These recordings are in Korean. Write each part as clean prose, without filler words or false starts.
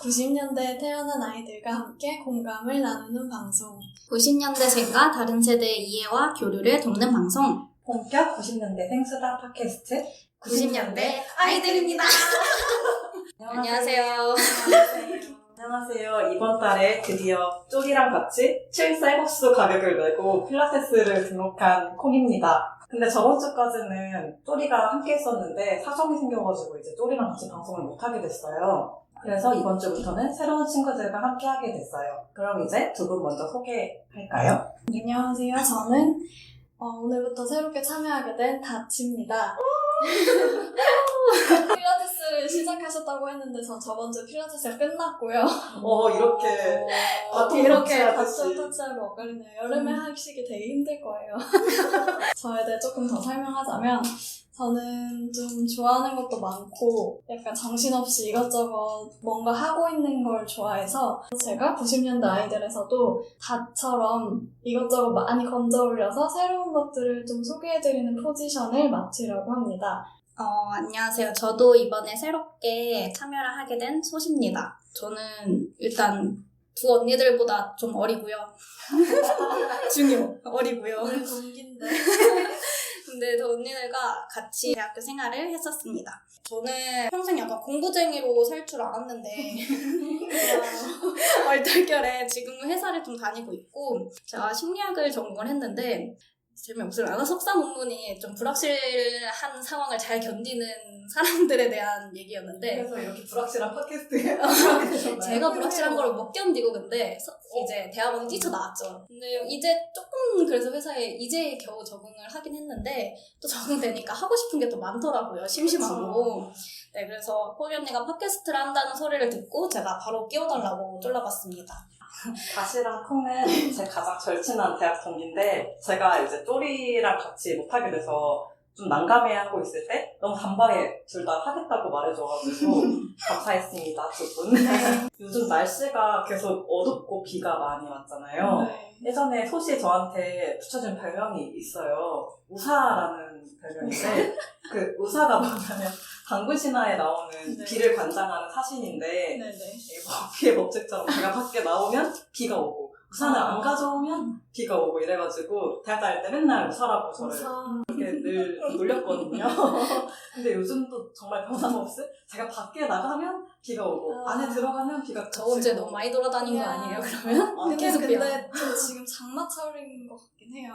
90년대에 태어난 아이들과 함께 공감을 나누는 방송. 90년대생과 다른 세대의 이해와 교류를 돕는 방송. 본격 90년대생 수다 팟캐스트 90년대 아이들입니다. 안녕하세요. 안녕하세요. 이번 달에 드디어 쪼리랑 같이 7쌀국수 가격을 내고 필라테스를 등록한 콩입니다. 근데 저번 주까지는 쪼리가 함께 했었는데 사정이 생겨가지고 이제 쪼리랑 같이 방송을 못하게 됐어요. 그래서 이번 주부터는 새로운 친구들과 함께 하게 됐어요. 그럼 이제 두 분 먼저 소개할까요? 안녕하세요. 저는 오늘부터 새롭게 참여하게 된 다치입니다. 필라테스를 시작하셨다고 했는데 전 저번 주 필라테스가 끝났고요. 이렇게 박수 터치하고 엇갈리네요. 여름에 하시기 되게 힘들 거예요. 저에 대해 조금 더 설명하자면 저는 좀 좋아하는 것도 많고 약간 정신없이 이것저것 뭔가 하고 있는 걸 좋아해서 제가 90년대 아이들에서도 다처럼 이것저것 많이 건져 올려서 새로운 것들을 좀 소개해드리는 포지션을 맡으려고 합니다. 안녕하세요. 저도 이번에 새롭게 참여를 하게 된 소시입니다. 저는 일단 두 언니들보다 좀 어리고요. 어리고요. 우리 동기인데. 근데 두 언니들과 같이 대학교 생활을 했었습니다. 저는 평생 약간 공부쟁이로 살 줄 알았는데 얼떨결에 지금은 회사를 좀 다니고 있고 제가 심리학을 전공을 했는데 재미없으려나? 석사 논문이 좀 불확실한 상황을 잘 견디는 사람들에 대한 얘기였는데 그래서 이렇게 불확실한 팟캐스트에 하게 되셨나요? 제가 불확실한 걸 못 견디고 근데 이제 대학원 뛰쳐나왔죠. 근데 이제 조금 그래서 회사에 이제 겨우 적응을 하긴 했는데 또 적응되니까 하고 싶은 게 또 많더라고요. 심심하고. 네, 그래서 호리 언니가 팟캐스트를 한다는 소리를 듣고 제가 바로 끼워달라고 쫄라봤습니다. 다시랑 콩은 제 가장 절친한 대학 동기인데 제가 이제 쪼리랑 같이 못하게 돼서 좀 난감해하고 있을 때 너무 단박에 둘 다 하겠다고 말해줘가지고 감사했습니다, 두 분. 요즘 날씨가 계속 어둡고 비가 많이 왔잖아요. 네. 예전에 소시 저한테 붙여준 별명이 있어요. 우사라는 별명인데 그 우사가 뭐냐면 당군 신화에 나오는 네. 비를 관장하는 사신인데 네네. 비의 법칙처럼 제가 밖에 나오면 비가 오고 우산을 안 가져오면 비가 오고 이래가지고 대학 다닐 때 맨날 우사라고 저를 이렇게 늘 놀렸거든요. 근데 요즘도 정말 변함없이 제가 밖에 나가면 비가 오고 안에 들어가면 비가 저 언제 너무 많이 돌아다닌 거 아니에요, 그러면? 아, 근데 저 지금 장마철인 것 같긴 해요.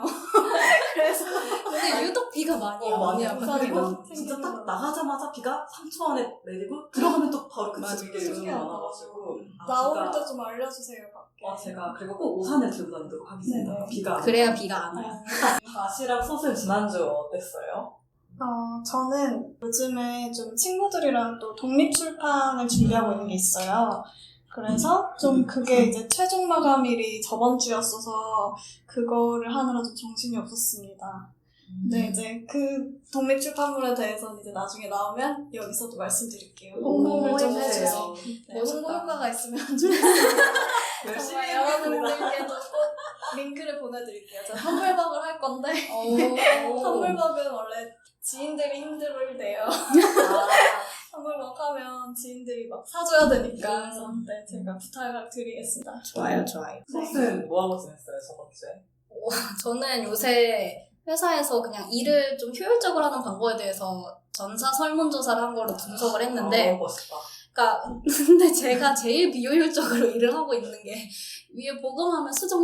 그래서 근데 유독 비가 많이 많이 와요. 와요. 그리고 진짜 딱 나가자마자 비가 3초 안에 내리고 들어가면 또 바로 그치는 게 요즘 많아가지고 나올 때 좀 알려주세요, 밖에. 제가 그리고 꼭 우산을 들고 다니도록 하겠습니다. 네네. 비가 그래야 비가 안 와요. 다시랑 소스 지난주 어땠어요? 저는 요즘에 좀 친구들이랑 또 독립출판을 준비하고 있는 게 있어요. 그래서 좀 그게 이제 최종 마감일이 저번 주였어서 그거를 하느라 좀 정신이 없었습니다. 네, 이제 그 독립출판물에 대해서는 이제 나중에 나오면 여기서도 말씀드릴게요. 홍보를 좀 해주세요. 네, 홍보 효과가 있으면 좋겠습니다. 정말 여러분들께도 꼭 링크를 보내드릴게요. 제가 선물박을 할 건데 선물박은 원래 지인들이 힘들대요. 선물박 하면 지인들이 막 사줘야 되니까 그래서 네, 제가 부탁을 드리겠습니다. 좋아요. 소스는 뭐하고 지냈어요, 저번 주에? 저는 요새 회사에서 그냥 일을 좀 효율적으로 하는 방법에 대해서 전사 설문조사를 한 거로 분석을 했는데 멋있다. 그러니까 근데 제가 제일 비효율적으로 일을 하고 있는 게 위에 보고하면 수정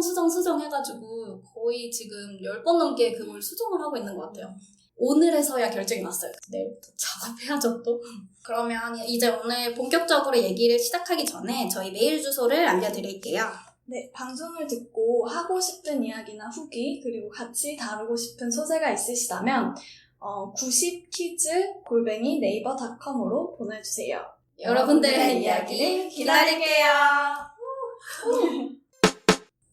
해가지고 거의 지금 10번 넘게 그걸 수정을 하고 있는 것 같아요. 오늘에서야 결정이 났어요. 내일부터 작업해야죠 또. 그러면 이제 오늘 본격적으로 얘기를 시작하기 전에 저희 메일 주소를 알려드릴게요. 네, 방송을 듣고 하고 싶은 이야기나 후기 그리고 같이 다루고 싶은 소재가 있으시다면 90kids@naver.com으로 보내주세요. 여러분들의 이야기를 기다릴게요.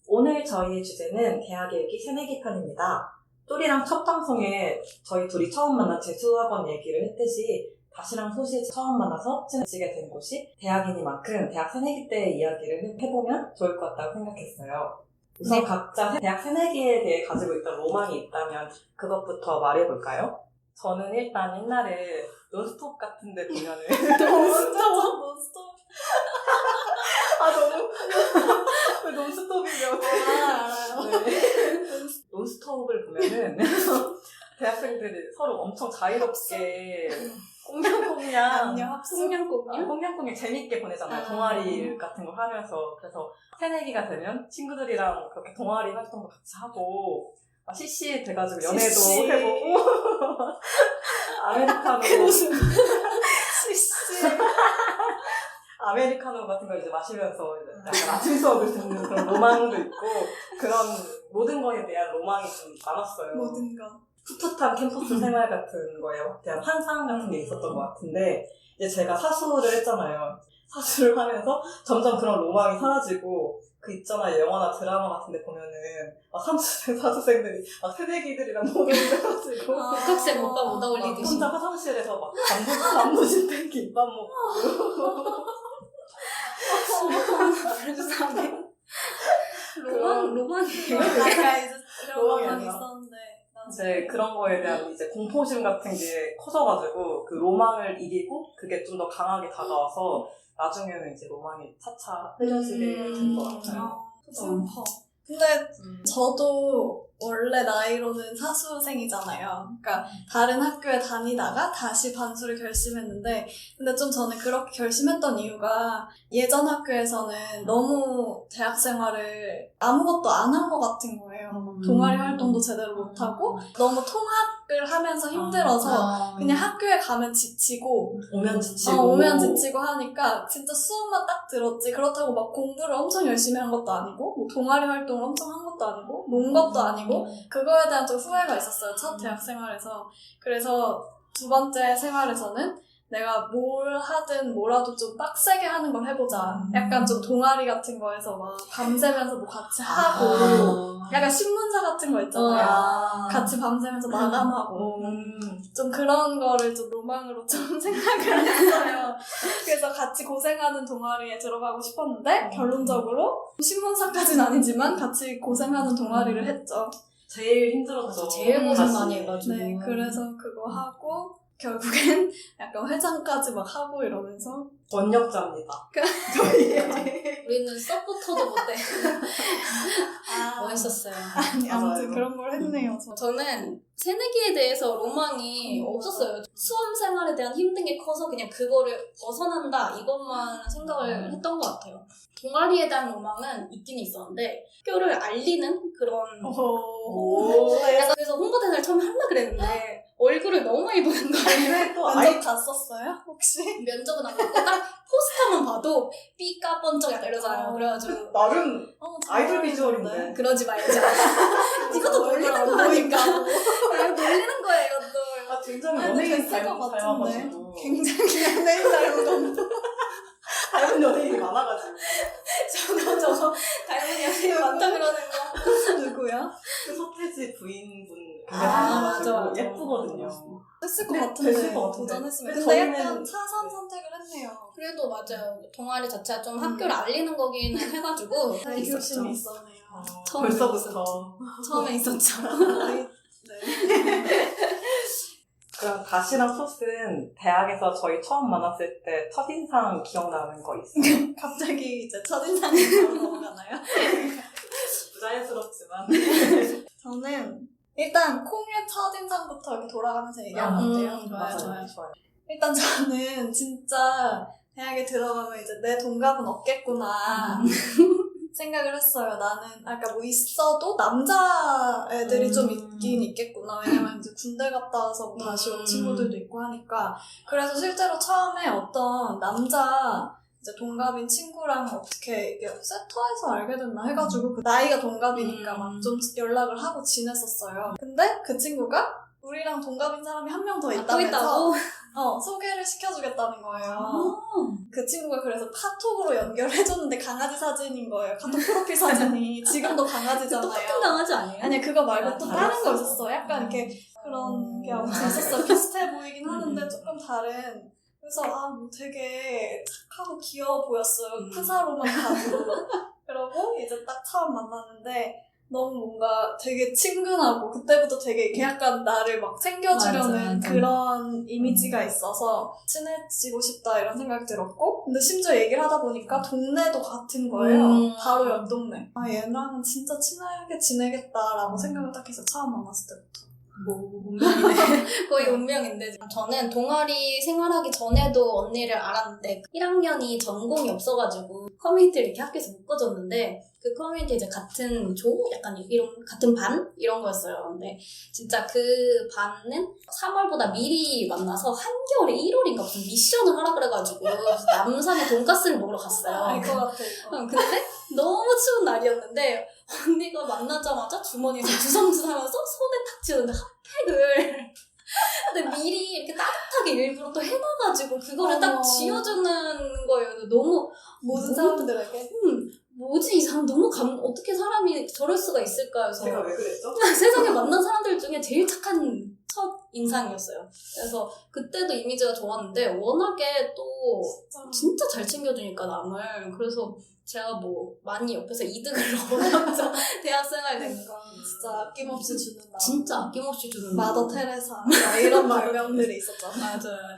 오늘 저희의 주제는 대학 일기 새내기 편입니다. 또리랑 첫 방송에 저희 둘이 처음 만난 재수학원 얘기를 했듯이 다시랑 소시 처음 만나서 친해지게 된 곳이 대학이니만큼 대학 새내기 때의 이야기를 해보면 좋을 것 같다고 생각했어요. 우선 각자 대학 새내기에 대해 가지고 있던 로망이 있다면 그것부터 말해볼까요? 저는 일단 옛날에 논스톱 같은 데 보면은 논스톱 왜 논스톱이면 알아요. 네. 논스톱을 보면은 대학생들이 서로 엄청 자유롭게 꽁냥꽁냥 안녕 합숙. 꽁냥꽁냥? 꽁냥꽁냥 재밌게 보내잖아요. 아. 동아리 같은 거 하면서. 그래서 새내기가 되면 친구들이랑 그렇게 동아리 활동도 같이 하고 CC 돼가지고 연애도 CC. 해보고 아메리카노 CC. 아메리카노 같은 거 이제 마시면서 이제 약간 아침 수업을 듣는 그런 로망도 있고 그런 모든 거에 대한 로망이 좀 많았어요. 모든 거. 풋풋한 캠퍼스 생활 같은 거에 대한 환상 같은 게 있었던 것 같은데 이제 제가 사수를 했잖아요. 사수를 하면서 점점 그런 로망이 사라지고 그 있잖아요. 영화나 드라마 같은 데 보면은 막 삼수생, 사수생들이 막 새내기들이랑 모여가지고 복학생 오빠 못 막 어울리듯이. 혼자 화장실에서 막 단무지 땡 김밥 먹고 불쌍해. 로망이에요. 아까 이제 그런 로망이 로망이 아니라. 있었는데 이제 그런 거에 대한 이제 공포심 같은 게 커져가지고 그 로망을 이기고 그게 좀 더 강하게 다가와서 나중에는 이제 로망이 차차 흐려지게 된 것 같아요. 슬퍼. 근데 저도 원래 나이로는 사수생이잖아요. 그러니까 다른 학교에 다니다가 다시 반수를 결심했는데 근데 좀 저는 그렇게 결심했던 이유가 예전 학교에서는 너무 대학 생활을 아무것도 안 한 것 같은 거예요. 동아리 활동도 제대로 못하고 너무 통학을 하면서 힘들어서 그냥 학교에 가면 지치고 오면 지치고 오면 지치고 하니까 진짜 수업만 딱 들었지 그렇다고 막 공부를 엄청 열심히 한 것도 아니고 뭐 동아리 활동을 엄청 한 것도 아니고 논 것도 아니고 그거에 대한 좀 후회가 있었어요. 첫 대학 생활에서. 그래서 두 번째 생활에서는 내가 뭘 하든 뭐라도 좀 빡세게 하는 걸 해보자. 약간 좀 동아리 같은 거에서 막 밤새면서 뭐 같이 하고 약간 신문사 같은 거 있잖아요. 같이 밤새면서 마감하고 좀 그런 거를 좀 로망으로 좀 생각을 했어요. 그래서 같이 고생하는 동아리에 들어가고 싶었는데 결론적으로 신문사까지는 아니지만 같이 고생하는 동아리를 했죠. 제일 힘들었죠. 제일 고생 많이 해가지고. 네, 그래서 그거 하고 결국엔 약간 회장까지 막 하고 이러면서 원력자입니다. 우리는 서포터도 못해. 아, 멋있었어요. 아니, 아무튼 맞아요. 그런 걸 했네요. 저. 저는 새내기에 대해서 로망이 없었어요. 수험 생활에 대한 힘든 게 커서 그냥 그거를 벗어난다 이것만 생각을 했던 것 같아요. 동아리에 대한 로망은 있긴 있었는데 학교를 알리는 그런 오, 약간 그래서 홍보대사를 처음에 하려고 그랬는데 얼굴을 너무 많이 보는 거예요. 근데 또 면접 갔었어요? 혹시? 면접은 안 받고 딱 포스터만 봐도 삐까 번쩍 약간 이러잖아요. 그래가지고 나름 잘 아이돌 어울리는데. 비주얼인데. 그러지 말자. 이것도 놀리는 거라니까. 놀리는 거예요, 이것도. 아, 굉장히 아니, 연예인 됐을 것 같은데. 닮아가지고. 굉장히 연예인 닮은 건데. 닮은 연예인이 많아가지고. 저거 닮은 연예인 많다 그러는 거. 누구야? 그 서태지 부인분 아, 닮아가지고 맞아, 맞아. 예쁘거든요. 했을 것 네, 같은데. 됐을 것 같은데. 도전했으면. 근데 근데 저희는- 약간 차선 선택을 했네요. 그래도 맞아요. 동아리 자체가 좀 학교를 알리는 거기는 해가지고 있었죠. 교심이 있었네요. 처음에 벌써부터. 처음에 있었죠. 네. 그럼 다시랑 소스는 대학에서 저희 처음 만났을 때 첫인상 기억나는 거 있어요? 갑자기 이제 첫인상이 바로 넘어가나요? 부자연스럽지만. 저는 일단 콩의 첫인상부터 이렇게 돌아가면서 얘기하면 어때요? 좋아요. 일단 저는 진짜 대학에 들어가면 이제 내 동갑은 없겠구나 생각을 했어요. 나는 아까 뭐 있어도 남자애들이 좀 있긴 있겠구나. 왜냐면 이제 군대 갔다 와서 뭐 다시 온 친구들도 있고 하니까. 그래서 실제로 처음에 어떤 남자 이제 동갑인 친구랑 어떻게 이게 세터에서 알게 됐나 해가지고 그 나이가 동갑이니까 막 좀 연락을 하고 지냈었어요. 근데 그 친구가 우리랑 동갑인 사람이 한 명 더 또 있다면서 있다고? 소개를 시켜주겠다는 거예요. 그 친구가 그래서 카톡으로 연결해줬는데 강아지 사진인 거예요. 카톡 프로필 사진이. 지금도 강아지잖아요. 똑같은 강아지 아니에요? 아니 그거 말고 또 다른 달랐어? 거 있었어. 약간 이렇게 그런 게 아무튼 있었어요. 비슷해 보이긴 하는데 조금 다른. 그래서 뭐 되게 착하고 귀여워 보였어요. 프사로만 봐도. 그러고 이제 딱 처음 만났는데 너무 뭔가 되게 친근하고 그때부터 되게 이렇게 약간 나를 막 챙겨주려는 맞아. 그런 이미지가 있어서 친해지고 싶다 이런 생각이 들었고 근데 심지어 얘기를 하다 보니까 동네도 같은 거예요. 바로 옆 동네. 아 얘랑은 진짜 친하게 지내겠다라고 생각을 딱 해서 처음 만났을 때부터. 운명이네. 거의 운명인데. 저는 동아리 생활하기 전에도 언니를 알았는데 1학년이 전공이 없어가지고 커뮤니티를 이렇게 학교에서 묶어줬는데 그 커뮤니티 이제 같은 조? 약간 이런 같은 반? 이런 거였어요. 근데 진짜 그 반은 3월보다 미리 만나서 한겨울에 1월인가 무슨 미션을 하라 그래가지고 남산에 돈가스를 먹으러 갔어요. 알 것 같아. 근데 너무 추운 날이었는데 언니가 만나자마자 주머니에서 주섬주섬 하면서 손에 탁 쥐었는데 핫팩을 근데 미리 이렇게 따뜻하게 일부러 또 해놔가지고 그거를 딱 어머. 쥐어주는 거예요. 너무 모든 사람들에게. 뭐지 이 사람 너무 어떻게 사람이 저럴 수가 있을까 해서 제가 왜 그랬죠? 세상에 만난 사람들 중에 제일 착한 첫 인상이었어요. 그래서 그때도 이미지가 좋았는데 워낙에 또 진짜 잘 챙겨주니까 남을. 그래서 제가 뭐 많이 옆에서 이득을 얻었죠. 대학생활 되니까. 진짜 아낌없이 주는 나. 진짜 아낌없이 주는 마더 테레사 막 이런 말명들이 있었잖아. 맞아요.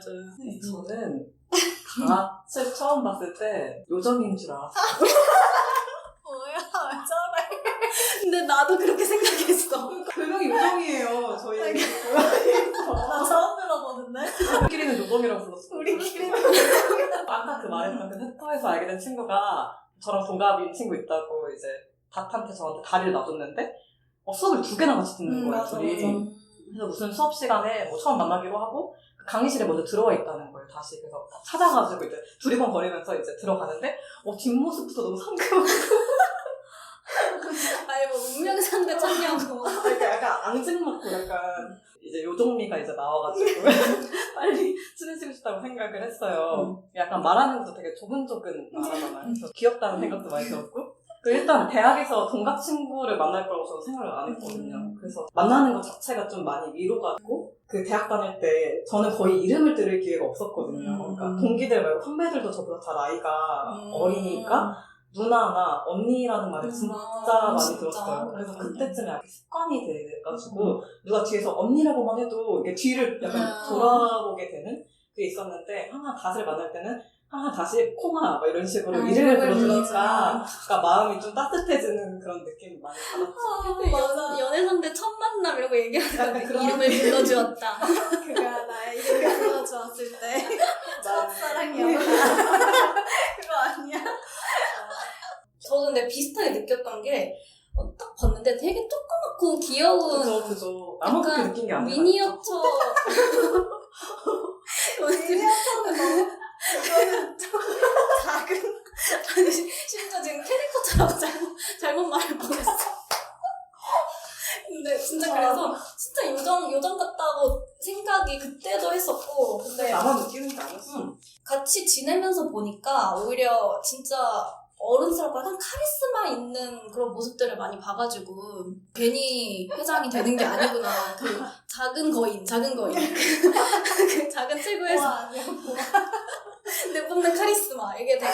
저는 갓을 처음 봤을 때 요정인 줄 알았어요. 뭐야 왜 저래? 근데 나도 그렇게 생각했어. 별명이 요정이에요. 저희 나 처음 들어보는데? 우리끼리는 요정이라고 불렀어요. 우리끼리 아까 그 말했던 그 챕터에서 알게 된 친구가 저랑 동갑인 친구 있다고 이제 닷한테 저한테 다리를 놔줬는데 수업을 2개나 같이 듣는 거예요. 맞아, 둘이. 맞아. 그래서 무슨 수업 시간에 뭐 처음 만나기로 하고 그 강의실에 먼저 들어와 있다는 거예요. 다시 그래서 찾아가지고 이제 두리번거리면서 이제 들어가는데 뒷모습부터 너무 상큼하고 아니 뭐 운명 상대 찾냐고. 그러니까 약간 앙증맞고 약간 이제 요정미가 이제 나와가지고 빨리 친해지고 싶다고 생각을 했어요. 약간 말하는 것도 되게 조근조근 말하잖아요. 그래서 귀엽다는 생각도 많이 들었고 그리고 일단 대학에서 동갑 친구를 만날 거라고 저는 생각을 안 했거든요. 그래서 만나는 것 자체가 좀 많이 위로가 됐고 그 대학 다닐 때 저는 거의 이름을 들을 기회가 없었거든요. 그러니까 동기들 말고 선배들도 저보다 다 나이가 어리니까 누나나 언니라는 말을 진짜 많이 들었어요. 그래서 그때쯤에 약간 습관이 돼가지고 누가 뒤에서 언니라고만 해도 이게 뒤를 약간 돌아보게 되는 그게 있었는데 항상 닷을 만날 때는 항상 다시 콩아 막 이런 식으로 이름을 불러주니까 그러니까 마음이 좀 따뜻해지는 그런 느낌을 많이 받았죠. 연애 상대 첫 만남 이런 거 얘기하는 약간 건데 그런 이름을 불러주었다. 그가 나의 이름을 불러주었을 때 첫사랑이었다. 그거 아니야? 저도 근데 비슷하게 느꼈던 게 딱 봤는데 되게 조그맣고 귀여운 그죠. 나만 그렇게 약간 느낀 게 아니라 미니어처 미니어처는 너무 이거는 좀 작은 아니 심지어 지금 캐릭터처럼 잘못 말을 뻔했어. 근데 진짜 그래서 진짜 요정 같다고 생각이 그때도 했었고 근데 나만 느끼는 게 아니었어. 같이 지내면서 보니까 오히려 진짜 어른스럽고 약간 카리스마 있는 그런 모습들을 많이 봐가지고 괜히 회장이 되는 게 아니구나. 그 작은 거인 그 작은 체구에서 와 아니야 내뿜는 카리스마 이게 되게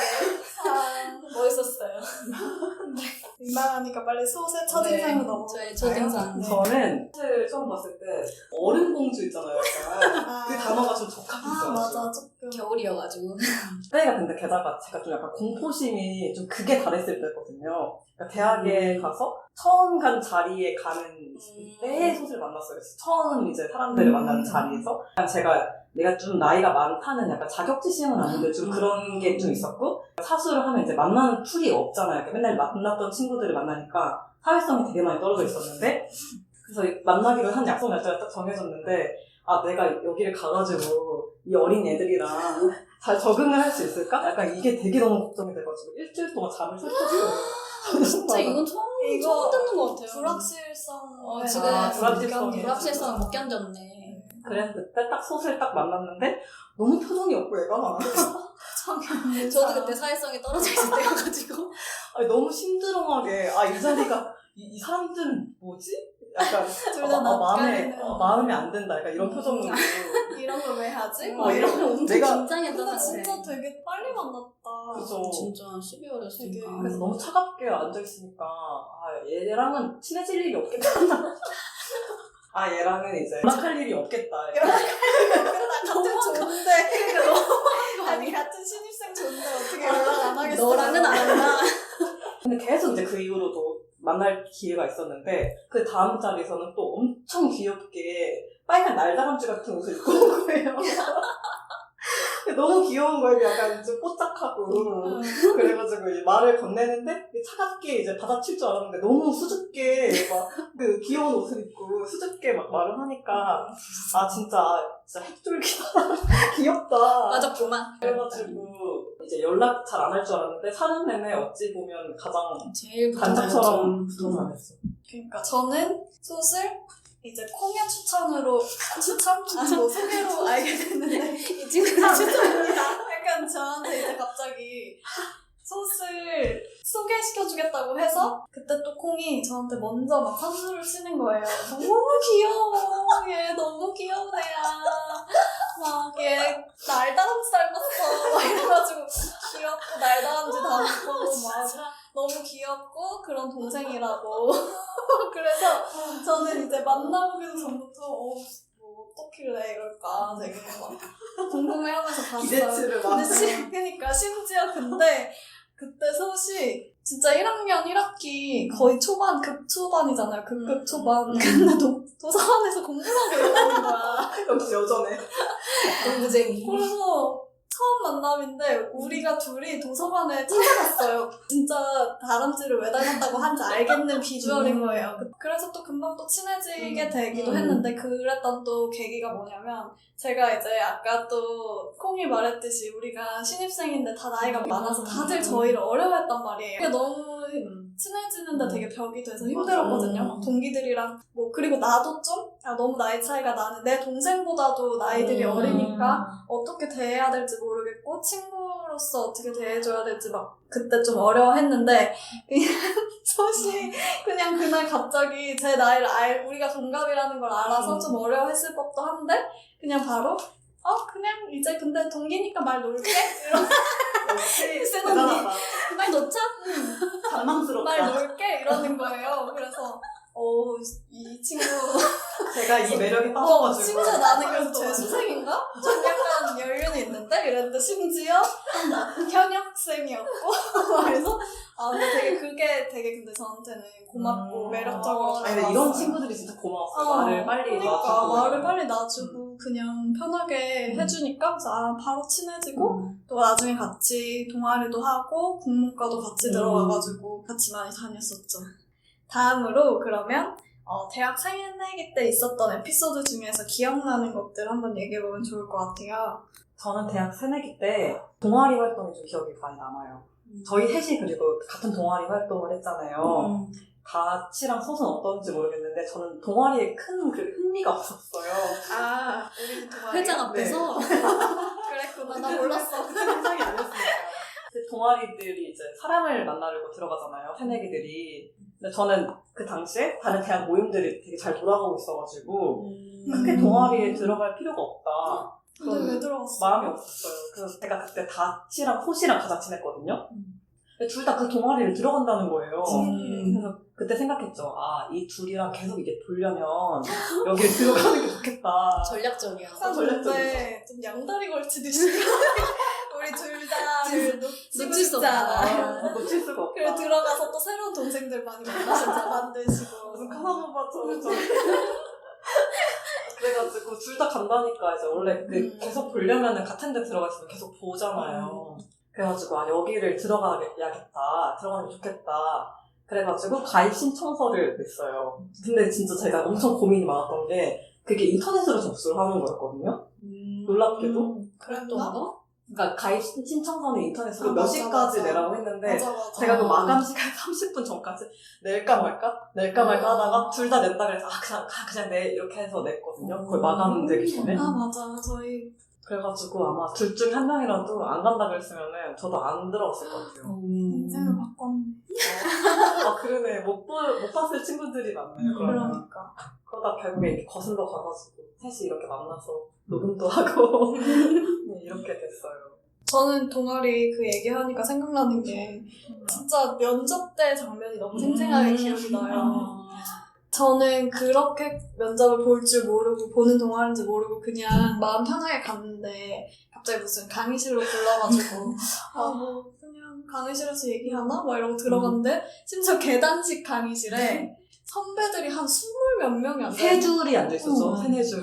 멋있었어요. 민망하니까 빨리 소세 첫인상으로 넘어. 저의 첫인상. 네. 저는 사실 처음 봤을 때 어른 공주 있잖아요. 약간 그 단어가 좀 적합했어요. 맞아 조금 겨울이어가지고. 그때가 근데 게다가 제가 좀 약간 공포심이 좀 극에 달했을 때거든요. 그러니까 대학에 가서 처음 간 자리에 가는 때의 소설 만났어요. 그래서 처음 이제 사람들을 만나는 자리에서 제가 내가 좀 나이가 많다는 약간 자격지심은 아닌데 좀 그런 게 좀 있었고 사수를 하면 이제 만나는 풀이 없잖아요. 그러니까 맨날 만났던 친구들을 만나니까 사회성이 되게 많이 떨어져 있었는데 그래서 만나기로 한 약속 날짜가 딱 정해졌는데 아 내가 여기를 가가지고 이 어린 애들이랑 잘 적응을 할 수 있을까? 약간 이게 되게 너무 걱정이 돼가지고 일주일 동안 잠을 설쳤어요. 진짜 이건 처음 듣는 것 같아요. 불확실성 지금 불확실성 못 견뎠네. 그래서 그때 딱 솥을 딱 만났는데 너무 표정이 없고 애가 많아. 저도 그때 사회성이 떨어져 있을 때여가지고 아니, 너무 심드렁하게 이 자리가 이 사람들은 뭐지? 약간 둘 다 낯가리는 마음에 안 든다. 약간 이런 표정으로. 이런 걸 왜 하지? 막 이러면 엄청 내가- 긴장했던 것 근데 같아. 진짜 되게 빨리 만났다. 그죠. 진짜 12월이었으니까. 그래서 너무 차갑게 앉아있으니까, 얘랑은 친해질 일이 없겠다. 얘랑은 이제 연락할 일이 없겠다. 같은 좋은데. 아니, 같은 신입생 좋은데 어떻게 연락 안 하겠어? 너랑은 안 한다. 근데 계속 이제 그 이후로도 만날 기회가 있었는데, 그 다음 자리에서는 또 엄청 귀엽게 빨간 날다람쥐 같은 옷을 입고 온 거예요. 너무 귀여운 거예요. 약간 좀 뽀짝하고. 그래가지고 이제 말을 건네는데 차갑게 이제 받아칠 줄 알았는데 너무 수줍게 막 그 귀여운 옷을 입고 수줍게 막 말을 하니까 진짜 핵쫄기다. 귀엽다. 맞았구만. 그래가지고 이제 연락 잘 안 할 줄 알았는데 사는 내내 어찌 보면 가장 제일 간짝처럼 붙은 사람이었어. 그러니까 저는 솥을 이제 콩의 추천으로 뭐 소개로 알게 됐는데 이 친구는 추천입니다. 약간 저한테 이제 갑자기 솥을 소개시켜주겠다고 해서 그때 또 콩이 저한테 먼저 막 선수를 치는 거예요. 너무 귀여워. 얘 너무 귀여운 애야. 막 얘 날다람쥐 닮았어. 막 이래가지고 귀엽고 날다람쥐 닮고 막 너무 귀엽고 그런 동생이라고. 그래서 저는 이제 만나보기도 전부터 뭐 어떻길래 이럴까 되게 막 궁금해하면서 봤어요. 기대치를 막. 그러니까 심지어 근데 그때 솥이 진짜 1학년 1학기 거의 초반, 극초반이잖아요. 극 초반. 근데 도서관에서 공부를 하고 있다는 거야. 역시 여전해. 공부쟁이. 그래서 처음 만남인데 우리가 둘이 도서관에 찾아갔어요. 진짜 다람쥐를 왜 닮았다고 한지 알겠는 비주얼인 거예요. 그래서 또 금방 또 친해지게 되기도 했는데 그랬던 또 계기가 뭐냐면 제가 이제 아까 또 콩이 말했듯이 우리가 신입생인데 다 나이가 많아서 다들 저희를 어려워했단 말이에요. 그게 너무 친해지는데 되게 벽이 돼서 힘들었거든요. 막 동기들이랑 그리고 나도 좀 너무 나이 차이가 나는 내 동생보다도 나이들이 어리니까 어떻게 대해야 될지 모르겠고 친구로서 어떻게 대해줘야 될지 막 그때 좀 어려워했는데 그냥 솥이 그냥 그날 갑자기 제 나이를 우리가 동갑이라는 걸 알아서 좀 어려워했을 법도 한데 그냥 바로 그냥 이제 근데 동기니까 말 놓을게 이런 역시 센 대단하다. 말 놓자? 당황스럽다. 말 놓을게 이러는 거예요. 그래서 이 친구 제가 이 매력에 빠져가지고. 심지어 나는 그래서 재수생인가? 좀 약간 연륜이 있는데 이랬는데 심지어 현역생이었고 그래서 근데 그게 되게 근데 저한테는 고맙고 매력적으로 아니, 근데 이런 친구들이 진짜 고마웠어요. 말을 빨리 그러니까 놔주고. 말을 빨리 놔주고 그냥 편하게 해주니까 그래서 바로 친해지고 또 나중에 같이 동아리도 하고 국문과도 같이 들어가가지고 같이 많이 다녔었죠. 다음으로 그러면 대학 새내기 때 있었던 에피소드 중에서 기억나는 것들 한번 얘기해보면 좋을 것 같아요. 저는 대학 새내기 때 동아리 활동이 좀 기억이 많이 남아요. 저희 셋이 그리고 같은 동아리 활동을 했잖아요. 같이랑 솥은 어떤지 모르겠는데 저는 동아리에 큰 흥미가 없었어요. 우리 동아리 회장 앞에서 그랬구나. 나 몰랐어. 생각이 아니었으니까. 동아리들이 이제 사람을 만나려고 들어가잖아요. 새내기들이. 근데 저는 그 당시에 다른 대학 모임들이 되게 잘 돌아가고 있어가지고 크게 동아리에 들어갈 필요가 없다. 근데 왜 들어갔어? 마음이 없었어요. 그래서 제가 그때 다치랑 호시랑 가장 친했거든요. 둘 다 그 동아리를 들어간다는 거예요. 그래서 그때 생각했죠. 이 둘이랑 계속 이게 보려면 여기를 들어가는 게 좋겠다. 전략적이야. 근데 좀 양다리 걸치듯이 우리 둘 다 놓칠 수 없다. 놓칠 수가 없다. 그리고 들어가서 또 새로운 동생들 많이 만드시고 무슨 카사노바처럼 그래가지고 둘 다 간다니까 이제 원래 계속 보려면은 같은 데 들어가 있으면 계속 보잖아요. 그래가지고 여기를 들어가는 게 좋겠다. 그래가지고 가입 신청서를 냈어요. 근데 진짜 제가 엄청 고민이 많았던 게 그게 인터넷으로 접수를 하는 거였거든요. 놀랍게도. 그랬나? 그러니까 가입 신청서는 인터넷으로 몇 맞아, 시까지 맞아. 내라고 했는데 맞아. 제가 그 마감 시간 30분 전까지 낼까 말까 하다가 둘 다 낸다 그래서 그냥 내 이렇게 해서 냈거든요. 거의 마감되기 전에. 맞아. 저희 그래가지고 아마 둘 중 한 명이라도 안 간다 그랬으면은 저도 안 들어갔을 것 같아요. 인생을 바꿨네. 그러네. 못 못 봤을 친구들이 많네요. 그러니까. 그러다 결국에 이렇게 거슬러 가가지고 셋이 이렇게 만나서 녹음도 하고 네, 이렇게 됐어요. 저는 동아리 그 얘기하니까 생각나는 게 진짜 면접 때 장면이 너무 생생하게 기억이 나요. 저는 그렇게 면접을 볼 줄 모르고 보는 동아리인지 모르고 그냥 마음 편하게 갔는데 갑자기 무슨 강의실로 불러가지고 뭐 그냥 강의실에서 얘기하나? 막 이러고 들어갔는데 심지어 계단식 강의실에 선배들이 한 20몇 명이 안 세 돼요. 줄이 앉아있었죠. 세네 줄.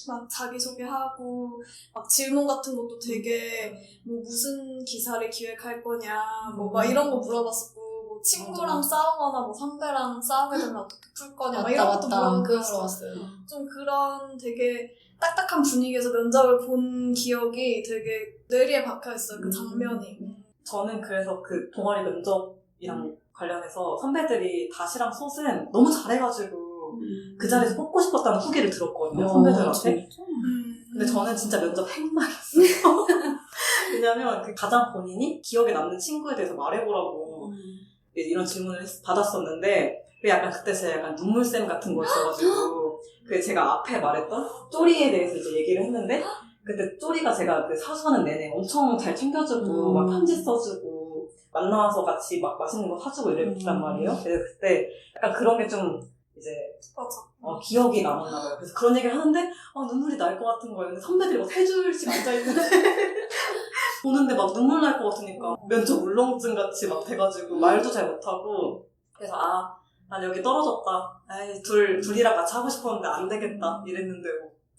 막 자기소개하고 막 질문 같은 것도 되게 뭐 무슨 기사를 기획할 거냐 뭐 막 이런 거 물어봤었고 뭐 친구랑 맞아. 싸우거나 뭐 선배랑 싸우게 되면 어떻게 풀 거냐 막 맞다 이런 것도 맞다. 그거 물어봤어요. 물어봤어요. 좀 그런 되게 딱딱한 분위기에서 면접을 본 기억이 되게 뇌리에 박혀있어요. 그 장면이. 저는 그래서 그 동아리 면접이랑 관련해서 선배들이 다시랑 솥은 너무 잘해가지고 그 자리에서 뽑고 싶었다는 후기를 들었거든요. 선배들한테. 근데 저는 진짜 면접 핵망이었어요. 왜냐면 그 가장 본인이 기억에 남는 친구에 대해서 말해보라고 이런 질문을 받았었는데 약간 그때 제가 약간 눈물샘 같은 거였어가지고 그 제가 앞에 말했던 쪼리에 대해서 이제 얘기를 했는데 그때 쪼리가 제가 그 사수하는 내내 엄청 잘 챙겨주고 막 편지 써주고 만나서 같이 막 맛있는 거 사주고 이랬단 말이에요. 그래서 그때 약간 그런 게 좀 이제 맞아. 기억이 남았나 봐요. 그래서 그런 얘기를 하는데 눈물이 날 것 같은 거예요. 근데 선배들이 막 세 줄씩 앉아있는데 보는데 막 눈물 날 것 같으니까 면접 울렁증 같이 막 돼가지고 말도 잘 못하고 그래서 난 여기 떨어졌다. 에이, 둘이랑 같이 하고 싶었는데 안 되겠다 이랬는데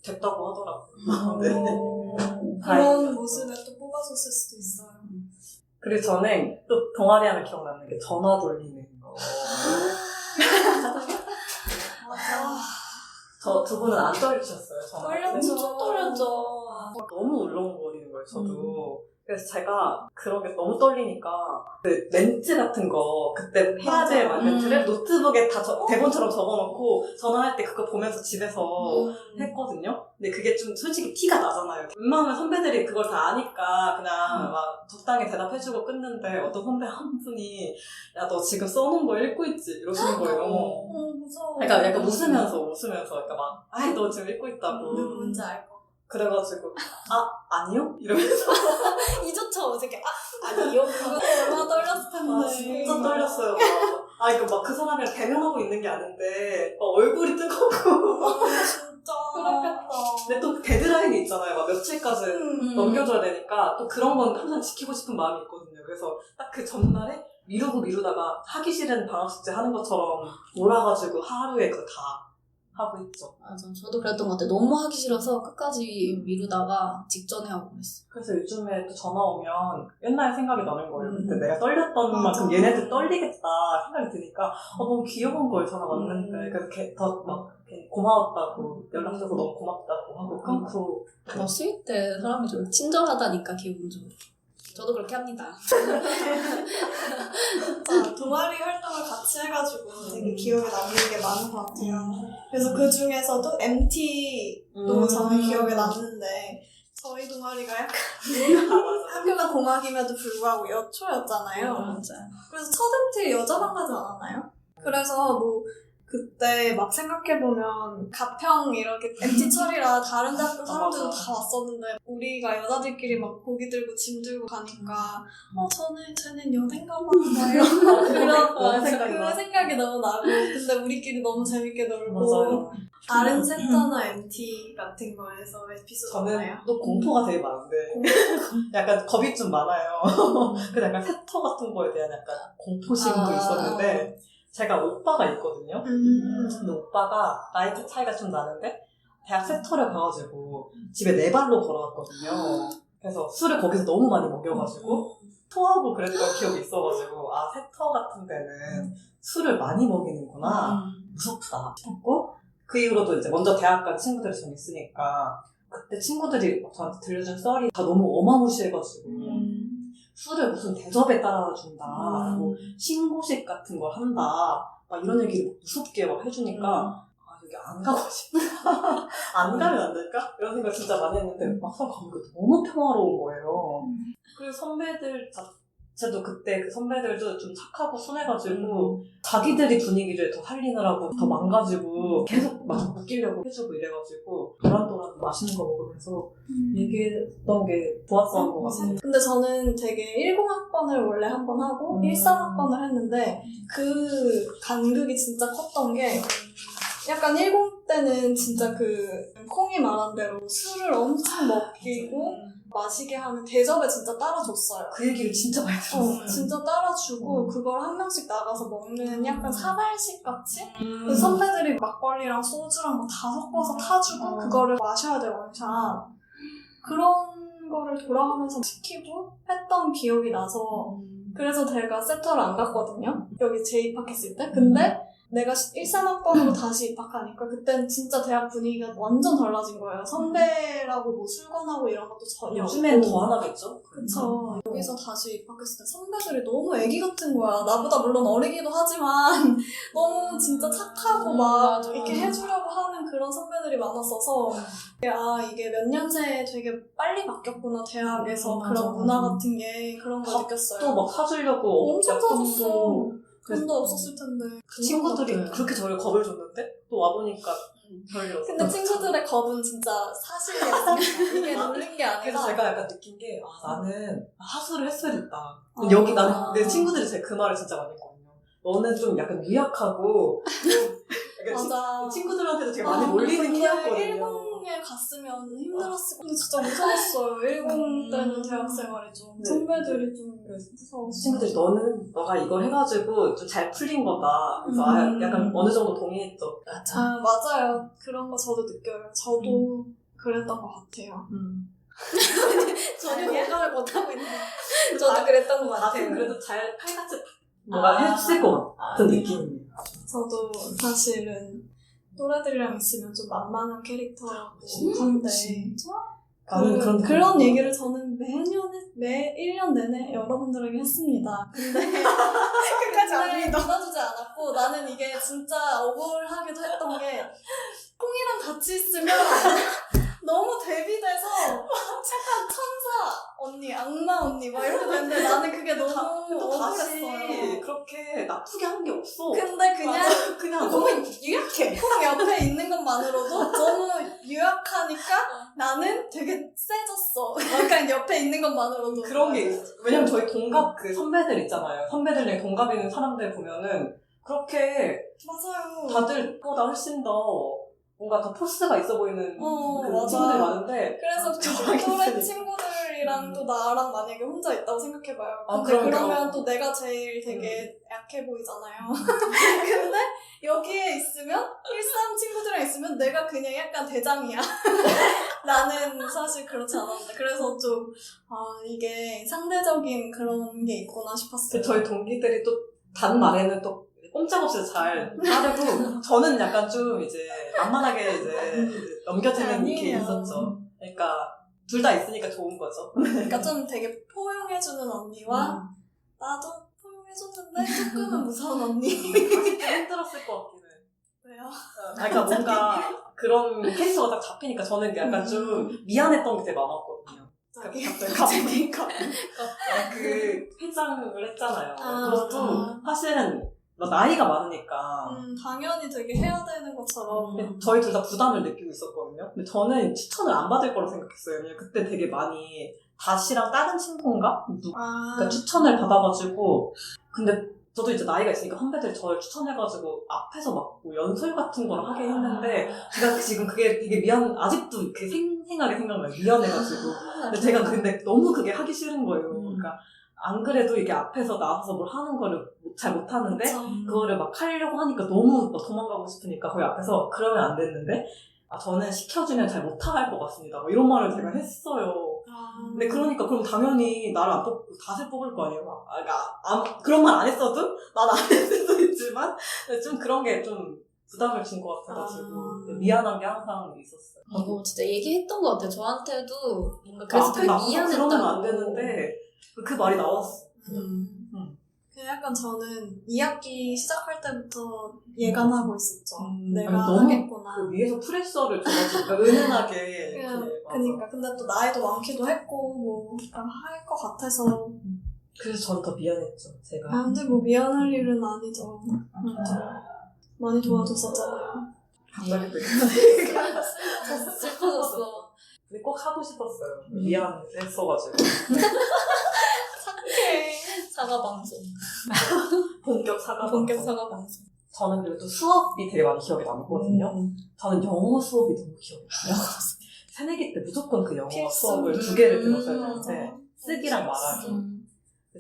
됐다고 하더라고요. 네. 그런 다행이었어요. 모습에 또 뽑아줬을 수도 있어요. 그리고 저는 또 동아리 하면 기억나는 게 전화 돌리는 거. 맞아. 저 두 분은 안 떨리셨어요? 전화 떨렸죠. 엄청 떨렸죠. 너무 울렁거리는 거예요, 저도. 그래서 제가 그런 게 너무 떨리니까 그 멘트 같은 거 그때 해야 될 맞아. 멘트를 노트북에 다 대본처럼 적어놓고 전화할 때 그거 보면서 집에서 했거든요. 근데 그게 좀 솔직히 티가 나잖아요. 웬만하면 선배들이 그걸 다 아니까 그냥 막 적당히 대답해주고 끊는데 어떤 선배 한 분이 야, 너 지금 써놓은 거 읽고 있지? 이러시는 거예요. 무서워. 그러니까 약간 웃으면서 그러니까 막 아이 너 지금 읽고 있다고. 누군지 알 거. 그래가지고 아니요? 이러면서 이조차 어색해. 아니요. 그거 얼마나 떨렸을 텐데. 진짜 떨렸어요. 그러니까 막 그 사람이랑 대면하고 있는 게 아닌데 막 얼굴이 뜨겁고 진짜. 그렇겠다. 근데 또 데드라인이 있잖아요. 막 며칠까지 넘겨줘야 되니까 또 그런 건 항상 지키고 싶은 마음이 있거든요. 그래서 딱 그 전날에 미루다가 하기 싫은 방학 숙제 하는 것처럼 몰아가지고 하루에 그거 다 하고 있죠. 맞아. 저도 그랬던 것 같아요. 너무 하기 싫어서 끝까지 미루다가 직전에 하고 그랬어요. 그래서 요즘에 또 전화 오면 옛날 생각이 나는 거예요. 그때 내가 떨렸던 맞아. 만큼 얘네들 떨리겠다 생각이 드니까 너무 귀여운 거예요. 전화 왔는데. 그래서 더 막 고마웠다고 연락줘서 너무 고맙다고 하고 끊고 스윗 때 사람이 좀 친절하다니까 기분적으로. 저도 그렇게 합니다. 진짜 동아리 활동을 같이 해가지고 되게 기억에 남는 게 많은 것 같아요. 그래서 그 중에서도 MT도 저는 기억에 남는데 저희 동아리가 약간 학교가 공학임에도 불구하고 여초였잖아요. 맞아. 그래서 첫 MT 여자만 가지 않았나요? 그래서 뭐 그때 막 생각해보면 가평 이렇게 MT 철이라 다른 대학교 사람들도 맞아. 다 왔었는데 우리가 여자들끼리 막 고기 들고 짐 들고 가니까 쟤는 연애인가 봐 너무 생각이 나. 그 생각이 너무 나고 근데 우리끼리 너무 재밌게 놀고 맞아요. 다른 세터나 MT 같은 거에서 에피소드 저는 없나요? 또 공포가 되게 많은데 약간 겁이 좀 많아요. 그래서 약간 세터 같은 거에 대한 약간 공포심도 있었는데 제가 오빠가 있거든요. 근데 오빠가 나이 차이가 좀 나는데 대학 세터를 가가지고 집에 4발로 걸어왔거든요. 그래서 술을 거기서 너무 많이 먹여가지고 토하고 그랬던 기억이 있어가지고 세터 같은 데는 술을 많이 먹이는구나. 무섭다 싶었고 그 이후로도 이제 먼저 대학 간 친구들이 좀 있으니까 그때 친구들이 저한테 들려준 썰이 다 너무 어마무시해가지고 술을 무슨 대접에 따라 준다, 뭐 신고식 같은 걸 한다, 막 이런 얘기를 무섭게 막 해주니까 여기 안 가고 싶다. 안 가면 안 될까? 이런 생각 진짜 많이 했는데 막상 가니까 너무 평화로운 거예요. 그리고 선배들 저도 그때 그 선배들도 좀 착하고 순해가지고 자기들이 분위기를 더 살리느라고 더 망가지고 계속 막 웃기려고 해주고 이래가지고 도란도란 맛있는 거 먹으면서 얘기했던 게 좋았던 것 같아요. 근데 저는 되게 10학번을 원래 한 번 하고 13학번을 했는데 그 간극이 진짜 컸던 게 약간 10 때는 진짜 그 콩이 말한 대로 술을 엄청 먹이고 마시게 하는 대접에 진짜 따라줬어요. 그 얘기를 진짜 많이 들었어요. 진짜 따라주고 그걸 한 명씩 나가서 먹는 약간 사발식 같이 그 선배들이 막걸리랑 소주랑 뭐 다 섞어서 타주고 그거를 마셔야 돼요, 원샷. 그런 거를 돌아가면서 시키고 했던 기억이 나서 그래서 제가 세터를 안 갔거든요. 여기 재입학했을 때. 근데 내가 1, 3학번으로 다시 입학하니까 그때는 진짜 대학 분위기가 완전 달라진 거예요. 선배라고 뭐 술권하고 이런 것도 전혀 요즘엔 없고. 더 안 하겠죠? 그쵸. 여기서 다시 입학했을 때 선배들이 너무 애기 같은 거야. 나보다 물론 어리기도 하지만 너무 진짜 착하고 막 맞아, 이렇게 맞아. 해주려고 하는 그런 선배들이 많았어서 아 이게 몇 년새에 되게 빨리 바뀌었구나 대학에서 맞아, 그런 맞아. 문화 같은 게 그런 걸 또 느꼈어요. 막 사주려고 엄청 약품도 사줬어. 돈도 없었을 텐데. 친구들이 그런 것 같아요. 그렇게 저를 겁을 줬는데 또 와보니까 별일 근데 친구들의 겁은 진짜 사실이었어요. 이게 놀린 게 아니라. 그래서 제가 약간 느낀 게 나는 하수를 했어야 됐다. 아. 여기 나는 내 친구들이 제 그 말을 진짜 많이 했거든요. 너는 좀 약간 유약하고 약간 맞아. 친구들한테도 되게 많이 근데 몰리는 키였거든요. 일본에 갔으면 힘들었을 거. 근데 진짜 무서웠어요. 일본 때는 대학 생활이 좀 네. 선배들이 좀 무서웠어요. 친구들이 너가 이걸 해가지고 좀 잘 풀린 거다. 그래서 약간 어느 정도 동의했죠. 아 맞아요. 그런 거 저도 느껴요. 저도 그랬던 것 같아요. 전혀 공감을 못하고 있는데 저도 그랬던 것 다들 같아요. 그래도 잘 칼같이 뭔가 했을 것 같은 느낌이에요. 저도 사실은 또래들이랑 있으면 좀 만만한 캐릭터라고 한데 나는 그런 얘기를 저는 매 1년 내내 여러분들에게 했습니다. 근데 끝까지 안 믿어주지 않았고 나는 이게 진짜 억울하기도 했던 게 콩이랑 같이 있으면 너무 대비돼서 약간 천사 언니, 악마 언니 막 이렇게 되는데 나는 그게 너무 또 다시 억울했어요. 그렇게 나쁘게 한 게 없어. 근데 그냥 너무 유약해. 콩 옆에 있는 것만으로도 너무 유약하니까 나는 되게 세졌어. 약간 옆에 있는 것만으로도. 그런 게 있어. 왜냐면 저희 동갑 그 선배들 있잖아요. 선배들이랑 동갑 있는 사람들 보면은 그렇게 맞아요. 다들 보다 훨씬 더 뭔가 더 포스가 있어 보이는 그 맞아. 친구들이 많은데 그래서 저기 또래 있으니까. 친구들이랑 또 나랑 만약에 혼자 있다고 생각해봐요. 아, 근데 그럼요. 그러면 또 내가 제일 되게 약해 보이잖아요. 근데 여기에 있으면 1, 3 친구들이랑 있으면 내가 그냥 약간 대장이야. 나는 사실 그렇지 않았는데 그래서 좀 이게 상대적인 그런 게 있구나 싶었어요. 저희 동기들이 또 단 말에는 또 꼼짝없이 잘 따르고 저는 약간 좀 이제 만만하게 이제 넘겨지는 게 아니에요. 있었죠. 그러니까 둘 다 있으니까 좋은 거죠. 그러니까 좀 되게 포용해주는 언니와 나도 포용해줬는데 조금은 무서운 언니. 다시 좀 힘들었을 것 같긴 해. 왜요? 그러니까 뭔가 그런 캐릭터가 딱 잡히니까 저는 약간 좀 미안했던 게 되게 많았거든요. 갑자기 그 회장을 했잖아요. 그것도 사실은 나이가 많으니까 당연히 되게 해야 되는 것처럼. 저희 둘 다 부담을 느끼고 있었거든요. 근데 저는 추천을 안 받을 거라고 생각했어요. 왜냐면 그때 되게 많이 다시랑 다른 친구인가? 그러니까 추천을 받아가지고 근데 저도 이제 나이가 있으니까 선배들이 저를 추천해가지고 앞에서 막 뭐 연설 같은 걸 하게 했는데 제가 지금 그게 되게 아직도 그 생생하게 생각나요. 미안해가지고. 근데 제가 근데 너무 그게 하기 싫은 거예요. 그러니까 안 그래도 이게 앞에서 나와서 뭘 하는 거를 잘 못하는데 그거를 막 하려고 하니까 너무 도망가고 싶으니까 거기 앞에서 그러면 안 됐는데 저는 시켜주면 잘 못할 것 같습니다. 뭐 이런 말을 제가 했어요. 근데 그러니까 그럼 당연히 나를 안 뽑고 다시 뽑을 거 아니에요. 그런 말 안 했어도 난 안 했을 수도 있지만 좀 그런 게 좀 부담을 준 것 같아가지고 미안한 게 항상 있었어요. 이거 진짜 얘기했던 것 같아요. 저한테도 뭔가 그래서 그래서 되게 미안했다고. 그러면 안 되는데 그 말이 나왔어. 약간 저는 2학기 시작할 때부터 예감하고 있었죠. 내가 아니, 너무 하겠구나. 그 위에서 프레셔를 줘가지고 은은하게 그러니까 근데 또 나이도 많기도 했고 뭐 할 것 같아서 그래서 저는 더 미안했죠, 제가. 아, 근데 뭐 미안할 일은 아니죠. 많이 도와줬었잖아요. 갑자기 또 슬퍼졌어. 근데 꼭 하고 싶었어요. 미안했어가지고. 사과 방송. 본격 사과. 본격 방송. 사과 방송. 저는 그래도 수업이 되게 많이 기억에 남거든요. 저는 영어 수업이 너무 기억에 나요. 새내기 때 무조건 그 영어 수업을 2개를 들었어야 되는데 쓰기랑 말하기.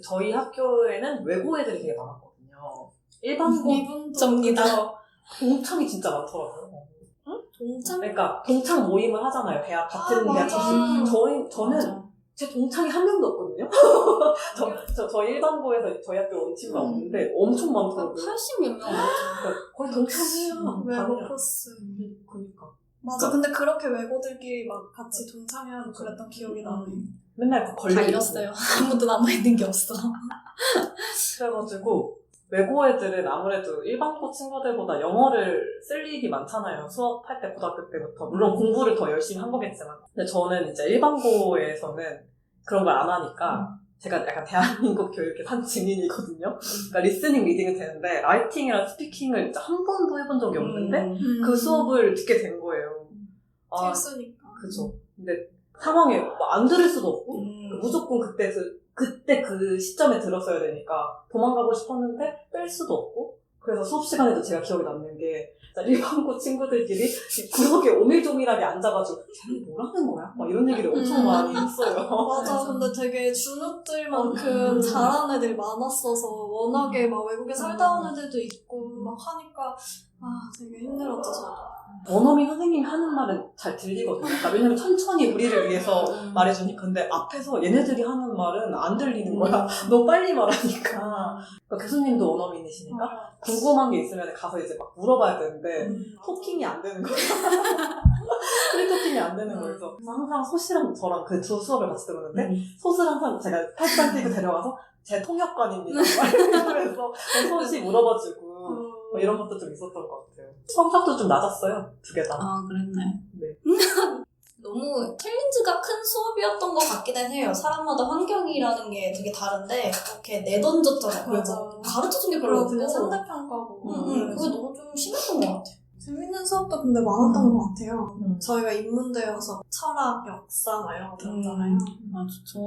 저희 학교에는 외고 애들이 되게 많았거든요. 일반고 접니다. 동창이 진짜 많더라고요. 동창? 그러니까 동창 모임을 하잖아요. 대학 같은 대학 맞아. 저는 맞아. 제 동창이 한 명도 없거든요. 저희 일반고에서 저희 학교 온 친구가 없는데 엄청 많더라고요. 80몇 명. 그러니까 거의 동창이에요. 외고 코스. 그러니까. 맞아. 근데 그렇게 외고들끼리 막 같이 동창회하고 그랬던 기억이 나네. 맨날 그 다 걸려 잃었어요. 아무것도 남아있는 게 없어. 그래가지고 외고 애들은 아무래도 일반고 친구들보다 영어를 쓸 일이 많잖아요. 수업할 때 고등학교 때부터. 물론 공부를 더 열심히 한 거겠지만. 근데 저는 이제 일반고에서는 그런 걸 안 하니까 제가 약간 대한민국 교육의 한 증인이거든요. 그러니까 리스닝, 리딩은 되는데 라이팅이랑 스피킹을 진짜 한 번도 해본 적이 없는데 그 수업을 듣게 된 거예요. 아, 필수니까. 그죠. 근데 상황에 안 들을 수도 없고 무조건 그때 그 시점에 들었어야 되니까 도망가고 싶었는데 뺄 수도 없고 그래서 수업 시간에도 제가 기억에 남는 게 일반고 친구들끼리 구석에 오밀조밀하게 앉아가지고 쟤는 뭐라는 거야? 막 이런 얘기를 엄청 많이 했어요. 맞아. 근데 되게 준우들만큼 잘하는 애들이 많았어서 워낙에 막 외국에 살다 온 애들도 있고 막 하니까 되게 힘들었죠, 저도. 원어민 선생님이 하는 말은 잘 들리거든요. 그러니까 왜냐면 천천히 우리를 위해서 말해주니까. 근데 앞에서 얘네들이 하는 말은 안 들리는 거야. 너무 빨리 말하니까. 그러니까 교수님도 원어민이시니까 궁금한 게 있으면 가서 이제 막 물어봐야 되는데 토킹이 안 되는 거야. 프리토킹이 안 되는 거예요. 그래서 항상 소씨랑 저랑 그 두 수업을 같이 들었는데 소스를 항상 제가 팔짱 끼고 데려가서 제 통역관입니다. 이러면서 소씨 물어봐주고 뭐 이런 것도 좀 있었던 것 같아요. 성적도 좀 낮았어요. 2개 다. 아, 그랬네. 네. 너무 챌린지가 큰 수업이었던 것 같기는 해요. 사람마다 환경이라는 게 되게 다른데 그렇게 내던졌잖아요. 맞아. 그리고 가르쳐준 게 별로 그냥 없고 상대평가고. 그게 너무 좀 심했던 것 같아요. 재밌는 수업도 근데 많았던 것 같아요. 저희가 인문대여서 철학, 역사 막 이런 거 들었잖아요. 맞아. 저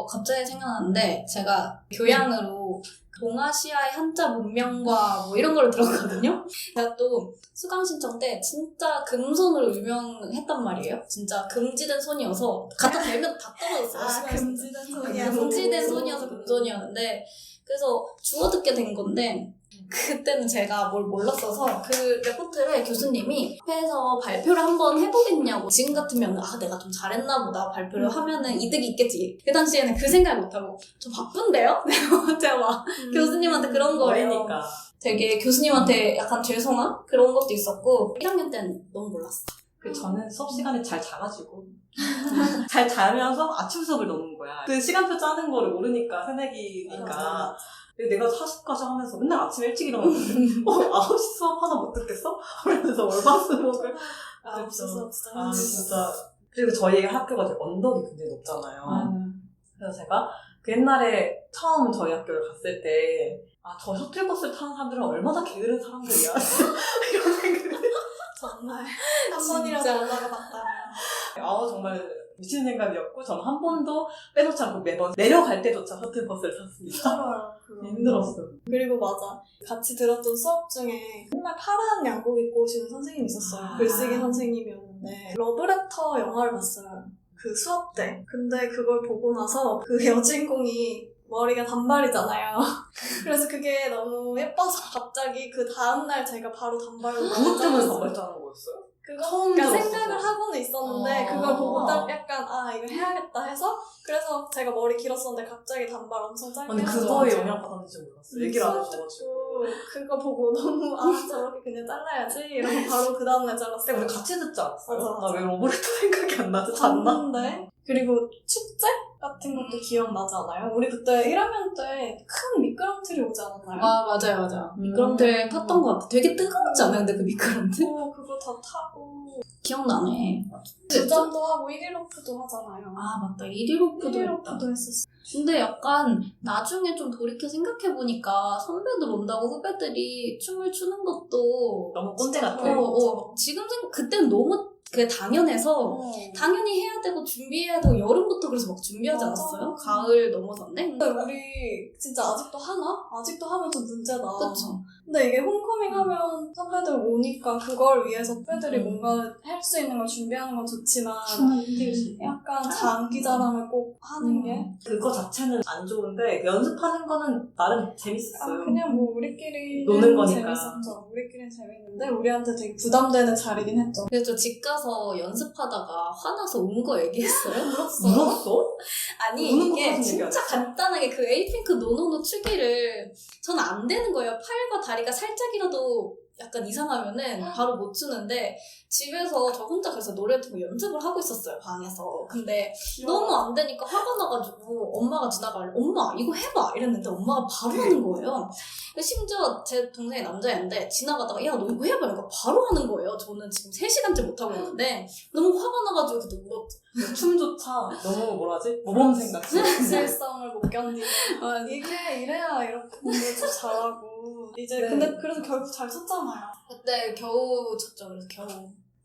갑자기 생각나는데 제가 교양으로 동아시아의 한자 문명과 뭐 이런 걸 들었거든요. 제가 또 수강 신청 때 진짜 금손으로 유명했단 말이에요. 진짜 금지된 손이어서 갖다 대면 다 떨어졌어요. 금지된 손이야. 금지된 손이어서 금손이었는데 그래서 주워 듣게 된 건데 그때는 제가 뭘 몰랐어서 그 레포트를 교수님이 앞에서 발표를 한번 해보겠냐고. 지금 같으면 내가 좀 잘했나 보다 발표를 하면은 이득이 있겠지. 그 당시에는 그 생각을 못하고 저 바쁜데요? 제가 막 교수님한테 그런 거예요. 어리니까. 되게 교수님한테 약간 죄송한 그런 것도 있었고 1학년 때는 너무 몰랐어. 저는 수업 시간에 잘 자가지고 잘 자면서 아침 수업을 넣는 거야. 그 시간표 짜는 거를 모르니까 새내기니까 내가 사수까지 하면서 맨날 아침 일찍 일어났는데 9시 수업 하나 못 듣겠어? 그러면서 월화수목을 없어서 진짜. 그리고 저희 학교가 이제 언덕이 굉장히 높잖아요. 그래서 제가 그 옛날에 처음 저희 학교를 갔을 때 저 셔틀버스를 타는 사람들은 얼마나 게으른 사람들이야 이런 생각을 정말 한 번이라도 올라가 봤다면 정말 미친 생각이었고 저는 한 번도 빼놓지 않고 매번 내려갈 때조차 셔틀버스를 탔습니다. 힘들었어요. 그리고 맞아. 같이 들었던 수업 중에 맨날 파란 양복 입고 오시는 선생님이 있었어요. 글쓰기 선생님이었는데 러브레터 영화를 봤어요. 그 수업 때. 근데 그걸 보고 나서 그 여주인공이 머리가 단발이잖아요. 그래서 그게 너무 예뻐서 갑자기 그 다음날 제가 바로 단발로 그것 때문에 단발 짜는 거였어요? 처음 그러니까 들었어. 생각을 하고는 있었는데 그걸 보고 딱 약간 이거 해야겠다 해서 그래서 제가 머리 길었었는데 갑자기 단발 엄청 짧게 아니 해서 그거에 영향받았는지 몰랐어요. 얘기를 안 수업 해줘가지고. 듣고 그거 보고 너무 저렇게 그냥 잘라야지 이러고 바로 그 다음날 잘랐어요. 근데 우리 같이 듣지 않았어요? 맞아. 나 왜 로브레터 생각이 안 나지? 잤나? 봤는데 그리고 축제 같은 것도 기억나지 않아요? 우리 그때 1학년 때 큰 미끄럼틀이 오지 않았나요? 맞아요. 미끄럼틀 탔던 것 같아. 되게 뜨거웠지 않아요? 근데 그 미끄럼틀? 그거 다 타고 기억나네. 주점도 하고 1일 오프도 하잖아요. 아 맞다. 1일 오프도 1일 했다. 오프도 했었어. 근데 약간 나중에 좀 돌이켜 생각해보니까 선배들 온다고 후배들이 춤을 추는 것도 너무 꼰대 같아. 지금 그때는 너무 그게 당연해서 당연히 해야 되고 준비해야 되고 여름부터 그래서 막 준비하지 맞아. 않았어요? 가을 넘어섰네? 근데 우리 진짜 아직도 하나? 아직도 하면 좀 문제다. 그쵸. 근데 이게 홈커밍 하면 선배들 오니까 그걸 위해서 선배들이 뭔가 할 수 있는 걸 준비하는 건 좋지만 힘들지. 약간 장기 자랑을 꼭 하는 게 그거 자체는 안 좋은데 연습하는 거는 나름 재밌었어요. 그냥 뭐 우리끼리 노는 거니까. 재밌었죠. 우리끼리는 재밌는데 우리한테 되게 부담되는 자리긴 했죠. 그래서 집 가서 연습하다가 화나서 운 거 얘기했어요? 울었어? 아니 우는 이게 것까진 진짜 얘기 안 했어. 간단하게 그 에이핑크 노노노 추기를 저는 안 되는 거예요. 팔과 다리가 살짝이라도 약간 이상하면은 바로 못 추는데 집에서 저 혼자 그래서 노래 듣고 연습을 하고 있었어요 방에서. 근데 너무 안 되니까 화가 나가지고 엄마가 지나가려 엄마 이거 해봐 이랬는데 엄마가 바로 하는 거예요. 심지어 제 동생이 남자애인데 지나가다가 야 너 이거 해봐 이러니까 바로 하는 거예요. 저는 지금 3시간째 못하고 있는데 너무 화가 나가지고 그때 울었죠. 춤조차 너너무 뭐라지? 모범생같이. 실성을 못 견디고 이게 이래야 이렇게 공부도 잘하고 이제 네. 근데 그래서 결국 잘 쳤잖아요. 그때 겨우 쳤죠. 그래서 겨우.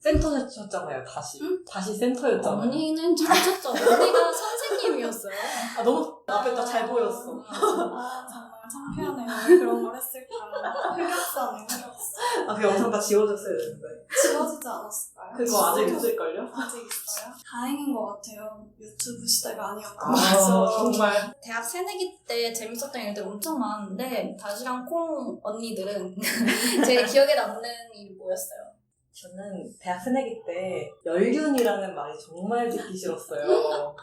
센터 쳤잖아요, 다시. 응? 다시 센터였잖아요. 언니는 잘 쳤죠. 언니가 선생님이었어요. 아, 너무 앞에 딱 잘 보였어. 아 정말 창피하네요. 그런 걸 했을까. 흑역사네 흑역사. 아, 그 영상 다 지워졌어야 되는데. 지워지지 않았을까요? 그거 아직 있을걸요? 아직 있어요? 다행인 것 같아요. 유튜브 시대가 아니었던 아, 거죠. 정말. 대학 새내기 때 재밌었던 일들 엄청 많은데 다시랑 콩 언니들은 제일 기억에 남는 일이 뭐였어요? 저는 대학 새내기 때 연륜이라는 말이 정말 듣기 싫었어요.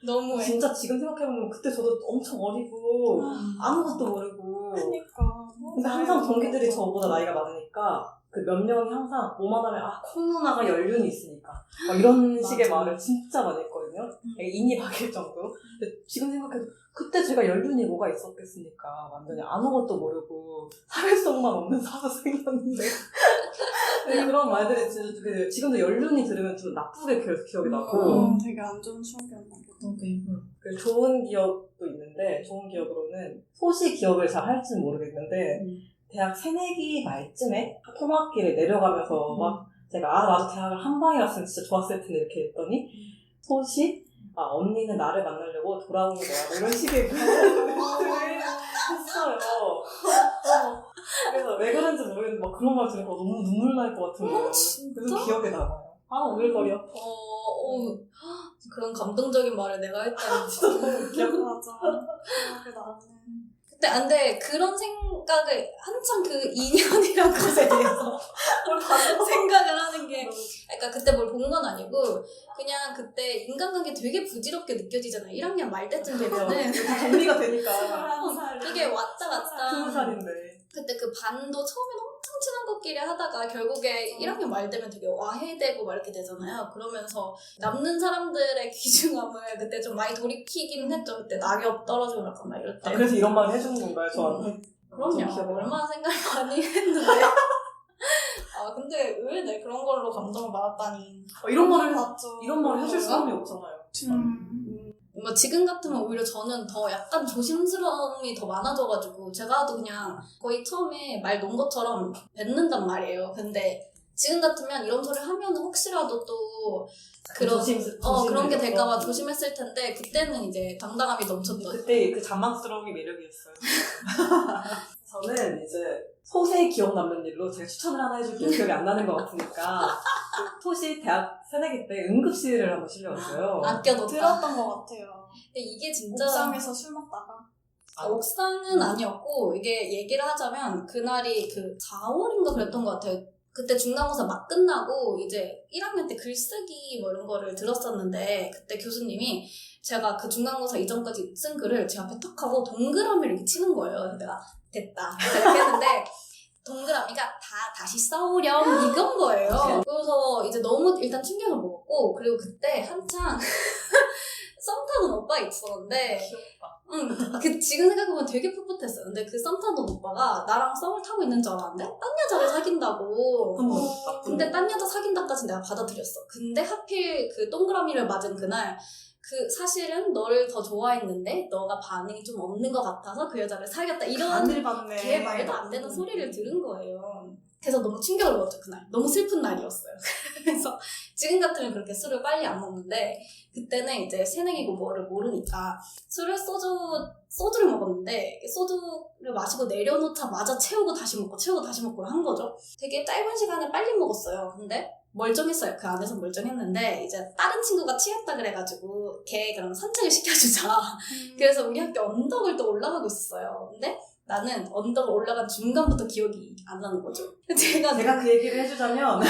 너무해. 진짜 지금 생각해보면 그때 저도 엄청 어리고 아무것도 모르고 그러니까. 근데 항상 동기들이 저보다 나이가 많으니까 그 몇 명이 항상 뭐만 하면 콩 누나가 연륜이 있으니까 막 이런 식의 맞아. 말을 진짜 많이 했거든요. 인이 박일 정도로. 근데 지금 생각해도 그때 제가 연륜이 뭐가 있었겠습니까? 완전히 아무것도 모르고 사회성만 없는 사서생이었는데 그런 말들이 진짜 지금도 연륜이 들으면 좀 나쁘게 기억이 나고 되게 안 좋은 추억이었나 보다. 그 좋은 기억도 있는데 좋은 기억으로는 소시 기억을 잘 할지는 모르겠는데 대학 새내기 말쯤에 통학길에 내려가면서 막 제가 맞아 대학을 한 방에 갔으면 진짜 좋았을 텐데 이렇게 했더니 소시 언니는 나를 만나려고 돌아온 거야 뭐 이런 식의 했어요. 그래서 왜 그런지 모르겠는데 막 그런 말 들으니까 너무 눈물 날 것 같은 거예요. 그래서 기억에 남아요. 오글거려. 그런 감동적인 말을 내가 했다니. 진짜 너무 웃겨. 맞아. 기억에 나는. 근데 그런 생각을 한참 그 2년이란 것에 대해서 생각을 하는 게 그러니까 그때 뭘 본 건 아니고 그냥 그때 인간관계 되게 부질없게 느껴지잖아요. 1학년 말 때쯤 되면은 정리가 되니까 21살. 이게 왔다 갔다 20살인데 그때 그 반도 처음엔 엄청 친한 것끼리 하다가 결국에 1학년 말 되면 되게 와해되고 막 이렇게 되잖아요. 그러면서 남는 사람들의 귀중함을 그때 좀 많이 돌이키긴 했죠. 그때 낙엽 떨어지고 약간 막 이럴 때. 그래서 이런 말 해주는 건가요 저한테? 그럼요. 얼마나 생각 많이 했는데. 근데 의외네. 그런 걸로 감동을 받았다니. 이런 말을 맞죠. 이런 말을 해줄 사람이 없잖아요. 뭔가 지금 같으면 오히려 저는 더 약간 조심스러움이 더 많아져가지고 제가도 그냥 거의 처음에 말 놓은 것처럼 뱉는단 말이에요. 근데 지금 같으면 이런 소리를 하면 혹시라도 또 그런 게 될까봐 조심했을 텐데 그때는 이제 당당함이 넘쳤던. 그때 그 잔망스러움이 매력이었어요. 저는 이제 소세 기억 남는 일로 제가 추천을 하나 해줄게요. 기억이 안 나는 것 같으니까 그 토시 대학 새내기 때 응급실을 한번 실려왔어요. 아껴뒀다. 들었던 것 같아요. 근데 이게 진짜 옥상에서 술 먹다가. 옥상은 아니었고 이게 얘기를 하자면 그날이 그 4월인가 그랬던 것 같아요. 그때 중간고사 막 끝나고 이제 1학년 때 글쓰기 뭐 이런 거를 들었었는데 그때 교수님이 제가 그 중간고사 이전까지 쓴 글을 제 앞에 탁 하고 동그라미를 이렇게 치는 거예요. 그래서 내가 됐다 이렇게 했는데 동그라미가 다시 써오렴 이건 거예요. 그래서 이제 너무 일단 충격을 먹었고 그리고 그때 한창 썸 타는 오빠가 있었는데 귀엽다. 지금 생각해보면 되게 풋풋했어요. 근데 그 썸 타던 오빠가 나랑 썸을 타고 있는 줄 알았는데 딴 여자를 사귄다고. 근데 나쁜 딴 여자 사귄다까지 내가 받아들였어. 근데 하필 그 동그라미를 맞은 그날 그 사실은 너를 더 좋아했는데 너가 반응이 좀 없는 것 같아서 그 여자를 사귀었다. 이런 간을 받네. 걔 말도 안 되는 소리를 들은 거예요. 그래서 너무 충격을 먹었죠, 그날. 너무 슬픈 날이었어요. 그래서 지금 같으면 그렇게 술을 빨리 안 먹는데 그때는 이제 새내기고 뭐를 모르니까 소주를 먹었는데 소주를 마시고 내려놓자마자 채우고 다시 먹고 한 거죠. 되게 짧은 시간에 빨리 먹었어요. 근데 멀쩡했어요. 그 안에서 멀쩡했는데 이제 다른 친구가 취했다 그래가지고 걔 그럼 산책을 시켜주자. 그래서 우리 학교 언덕을 또 올라가고 있었어요. 근데 나는 언덕을 올라간 중간부터 기억이 안 나는 거죠. 제가 그 얘기를 해주자면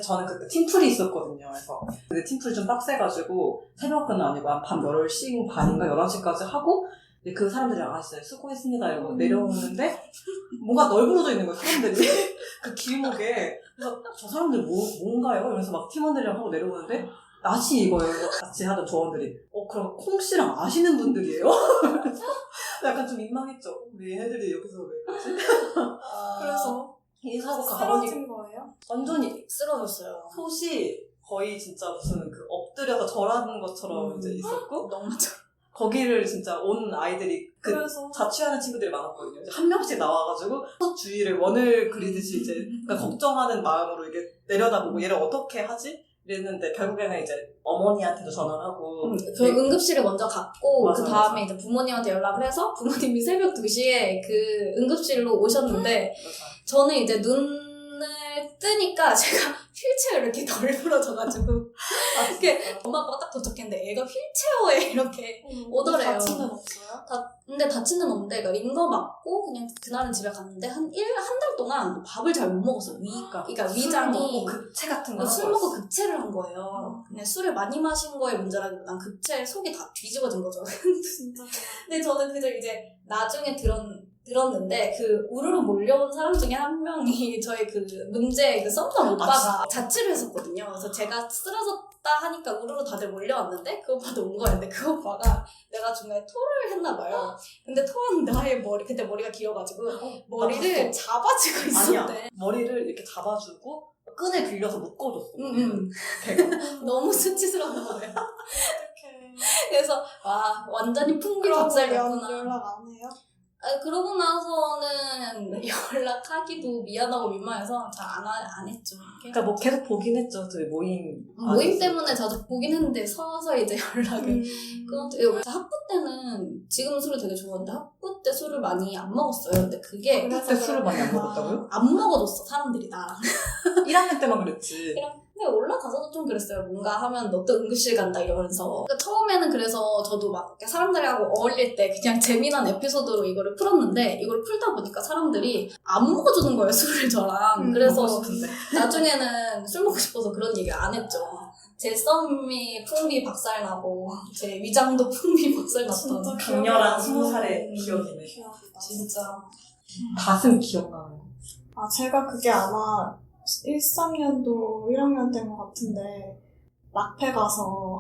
저는 그때 팀플이 있었거든요. 그래서 근데 팀플 좀 빡세가지고 새벽은 아니고 한 밤 10시 반인가 11시까지 하고 그 사람들이랑 진짜 수고했습니다 이러고 내려오는데 뭔가 널브러져 있는 거예요. 사람들이 그 길목에. 그래서 저 사람들 뭔가요? 이러면서 막 팀원들이랑 하고 내려오는데 낯이 이거예요. 같이 하던 조원들이 그럼 콩씨랑 아시는 분들이에요? 약간 좀 민망했죠. 왜 얘네들이 여기서 왜 그러지? 그래서 인사하고 가보니 쓰러진 거예요? 완전히 쓰러졌어요. 솥이 거의 진짜 무슨 그 엎드려서 절하는 것처럼 이제 있었고 너무 거기를 진짜 온 아이들이 그래서 자취하는 친구들이 많았거든요. 이제 한 명씩 나와가지고 주위를 원을 그리듯이 이제 그러니까 걱정하는 마음으로 이게 내려다보고 얘를 어떻게 하지? 이랬는데 결국에는 이제 어머니한테도 전화를 하고 저희 응급실에 먼저 갔고 맞아, 그 다음에 맞아. 이제 부모님한테 연락을 해서 부모님이 새벽 2시에 그 응급실로 오셨는데 저는 이제 눈을 뜨니까 제가 휠체어를 이렇게 덜 부러져가지고 이렇게 엄마 아빠가 딱 도착했는데 애가 휠체어에 이렇게 오더래요. 다치는 없어요? 근데 다친 데는 없는데 그러니까 링거 맞고 그냥 그날은 집에 갔는데 한 달 동안 밥을 잘 못 먹었어요. 그러니까 위장이 급체 같은 거 술 먹고 급체를 한 거예요. 그냥 술을 많이 마신 거에 문제라기보단 급체에 속이 다 뒤집어진 거죠. 진짜. 근데 저는 그저 이제 나중에 들었는데 그 우르르 몰려온 사람 중에 한 명이 저희 그 문제 그 썸남 오빠가 자취를 했었거든요. 그래서 제가 쓰러졌다 하니까 우르르 다들 몰려왔는데 그 오빠도 온 거였는데 그 오빠가 내가 중간에 토를 했나 봐요. 근데 토한 나의 머리 그때 머리가 길어가지고 머리를 잡아주고 있었대. 아니야. 머리를 이렇게 잡아주고 끈을 빌려서 묶어줬어. 너무 수치스러운 거예요. 어떡해. 그래서 와 완전히 그러고 풍비박살났구나. 연락 안 해요? 그러고 나서는 연락하기도 미안하고 민망해서 잘 안 했죠. 그러니까 뭐 계속 보긴 했죠. 저희 모임 때문에 자주 보긴 했는데 서서히 이제 연락을 끊었죠. 학부 때는 지금 술을 되게 좋아하는데 학부 때 술을 많이 안 먹었어요. 근데 그게 그때 술을 많이 안 먹었다고요? 안 먹어줬어 사람들이 나랑. 1학년 때만 그랬지. 근데 올라가서도 좀 그랬어요. 뭔가 하면 너 또 응급실 간다 이러면서. 그러니까 처음에는 그래서 저도 막 사람들하고 어울릴 때 그냥 재미난 에피소드로 이거를 풀었는데 이걸 풀다 보니까 사람들이 안 먹어주는 거예요, 술을 저랑. 그래서 나중에는 술 먹고 싶어서 그런 얘기 안 했죠. 제 썸이 풍비 박살나고 제 위장도 풍비 박살났던 강렬한 20살의 기억이네. 진짜. 가슴 기억나는 거. 제가 그게 아마 13년도 1학년 때인 것 같은데 락페 가서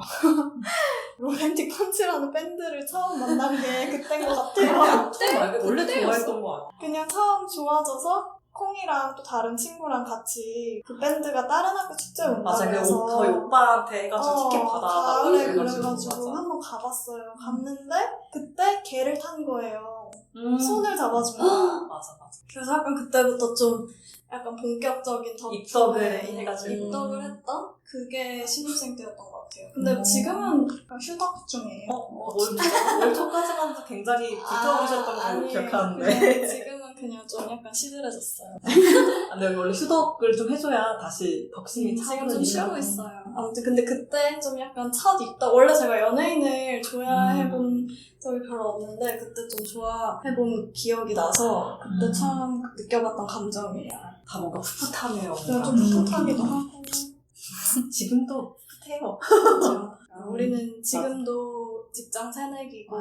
로맨틱 펀치라는 밴드를 처음 만난 게 그때인 것 같아요. 그때 말고 원래 좋아했던 거 아니야? 그냥 처음 좋아져서 콩이랑 또 다른 친구랑 같이 그 밴드가 다른 학교 축제에 온다고 맞아, 해서 저희 오빠한테 해가지고 티켓 받아달라고 그래, 해가지고 그래가지고 한번 가봤어요. 갔는데 그때 걔를 탄 거예요. 손을 잡아준 거야. 맞아. 그래서 약간 그때부터 좀 약간 본격적인 입덕을 접촉에 해가지고. 입덕을 했던 그게 신입생 때였던 것 같아요. 근데 지금은 약간 휴덕 중이에요. 월초까지만 해도 굉장히 불타오르셨던 걸로 기억하는데. 그냥 지금은 그냥 좀 약간 시들해졌어요. 근데 원래 휴덕을 좀 해줘야 다시 덕심이 지금 차오르니까. 좀 쉬고 있어요. 아무튼 근데 그때 좀 약간 첫 입덕. 원래 제가 연예인을 좋아해본 적이 별로 없는데 그때 좀 좋아해본 기억이 나서 그때 처음 느껴봤던 감정이에요. 다 뭔가 풋풋하네요. 그냥 좀 풋풋하기도 하고. 지금도 풋해요. 그렇죠. 우리는 지금도 직장 새내기고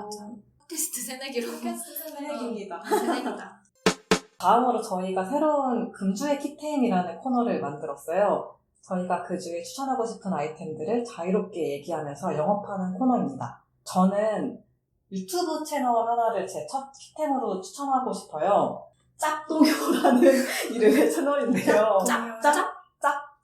팟캐스트 새내기로. 새내기입니다. 새내기다. 다음으로 저희가 새로운 금주의 키템이라는 코너를 만들었어요. 저희가 그 중에 추천하고 싶은 아이템들을 자유롭게 얘기하면서 영업하는 코너입니다. 저는 유튜브 채널 하나를 제 첫 키템으로 추천하고 싶어요. 짝동요라는 이름의 채널인데요. 짝?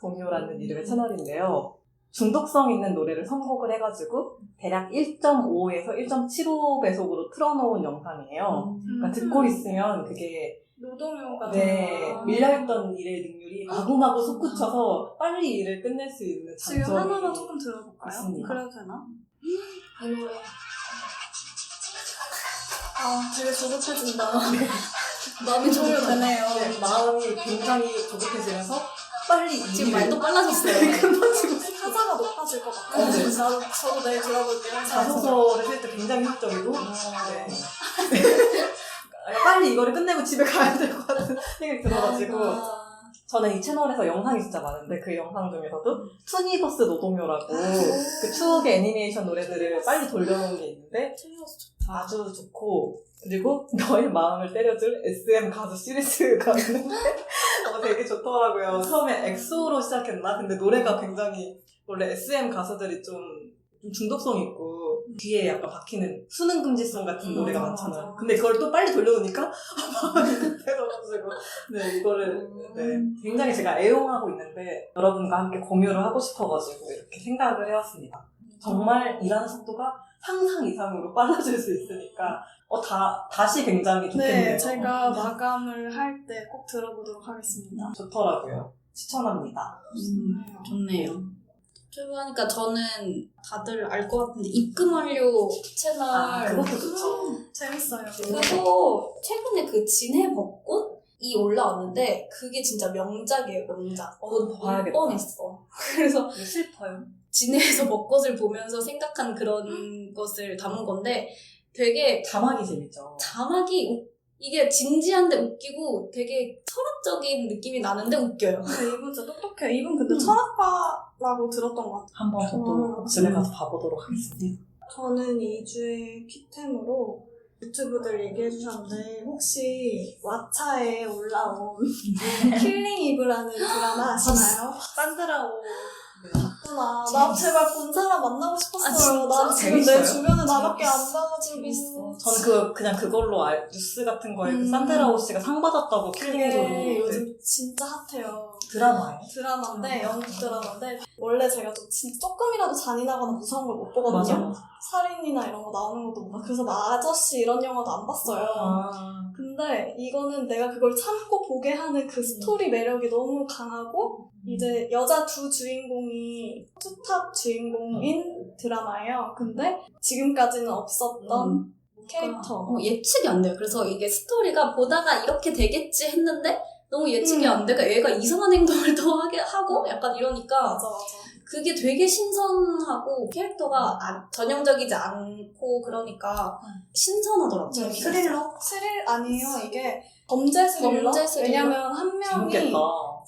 동요라는 이름의 채널인데요. 중독성 있는 노래를 선곡을 해가지고 대략 1.5에서 1.75배속으로 틀어놓은 영상이에요. 그러니까 듣고 있으면 그게 노동요가 밀려있던 일의 능률이 마구마구 솟구쳐서 빨리 일을 끝낼 수 있는 장점이 지금 하나만 조금 들어볼까요? 있습니다. 그래도 되나? 이 노래. 되게 조급해진다. 마음이 동요 조금 되네요. 네, 마음이 굉장히 조급해지면서 빨리 지금 일을 말도 빨라졌어요. 타자가 높아질 것 같아요. 네. 저도 내일 들어볼게요. 자소서를 쓸 때 굉장히 효율적이고 네. 빨리 이거를 끝내고 집에 가야 될 것 같은 생각이 들어가지고 저는 이 채널에서 영상이 진짜 많은데 그 영상 중에서도 투니버스 노동요라고 그 추억의 애니메이션 노래들을 빨리 돌려놓은 게 있는데 아주 좋고 그리고 너의 마음을 때려줄 SM 가수 시리즈가 있는데 되게 좋더라고요. 처음에 엑소로 시작했나? 근데 노래가 굉장히 원래 SM 가수들이 좀 중독성 있고 귀에 약간 박히는 수능 금지송 같은 노래가 많잖아요. 맞아. 근데 그걸 또 빨리 돌려놓으니까 마음이 급해져가지고 이거를 굉장히 제가 애용하고 있는데 여러분과 함께 공유를 하고 싶어가지고 이렇게 생각을 해왔습니다. 정말 일하는 속도가 상상 이상으로 빨라질 수 있으니까 다시 굉장히 좋겠네요. 네, 제가 마감을 할 때 꼭 들어보도록 하겠습니다. 좋더라고요. 추천합니다. 좋네요. 하니까 저는 다들 알 것 같은데 입금 완료 채널 그것도 좋죠. 재밌어요. 그거 최근에 그 진해 벚꽃이 올라왔는데 그게 진짜 명작이에요. 명작. 봐야겠다. 뻔했어. 그래서 슬퍼요. 진해에서 벚꽃을 보면서 생각한 그런 것을 담은 건데 되게 자막이 재밌죠. 자막이 이게 진지한데 웃기고 되게 철학적인 느낌이 나는데 웃겨요. 근데 이분 진짜 똑똑해요. 이분 근데 철학과라고 들었던 것 같아요. 한번 저도 집에 가서 봐보도록 하겠습니다. 저는 2주의 키템으로 유튜브들 얘기해 주셨는데 혹시 왓챠에 올라온 킬링 이브라는 드라마 아시나요? 산드라오 봤구나. 나 제발 본 사람 만나고 싶었어요. 난 지금 내 재밌어요? 주변에 나밖에 안 봐가지고. 재밌어. 저는 그냥 그걸로 뉴스 같은 거에 그 산드라오 씨가 상 받았다고 그게 킬링해도 요즘 진짜 핫해요. 드라마예요? 드라마인데 영국 드라마인데 원래 제가 좀 진짜 조금이라도 잔인하거나 무서운 걸 못 보거든요. 맞아. 살인이나 이런 거 나오는 것도 못 봐. 그래서 막 아저씨 이런 영화도 안 봤어요. 근데 이거는 내가 그걸 참고 보게 하는 그 스토리 매력이 너무 강하고 이제 여자 두 주인공이 투탑 주인공인 드라마예요. 근데 지금까지는 없었던 캐릭터. 예측이 안 돼요. 그래서 이게 스토리가 보다가 이렇게 되겠지 했는데 너무 예측이 안 돼. 그러니까 얘가 이상한 행동을 더 하고 약간 이러니까 맞아. 그게 되게 신선하고 캐릭터가 전형적이지 않고 그러니까 신선하더라고요. 네, 스릴러? 스릴 아니에요. 이게 범죄 스릴러? 범죄 스릴러? 왜냐면 한 명이 재밌겠다.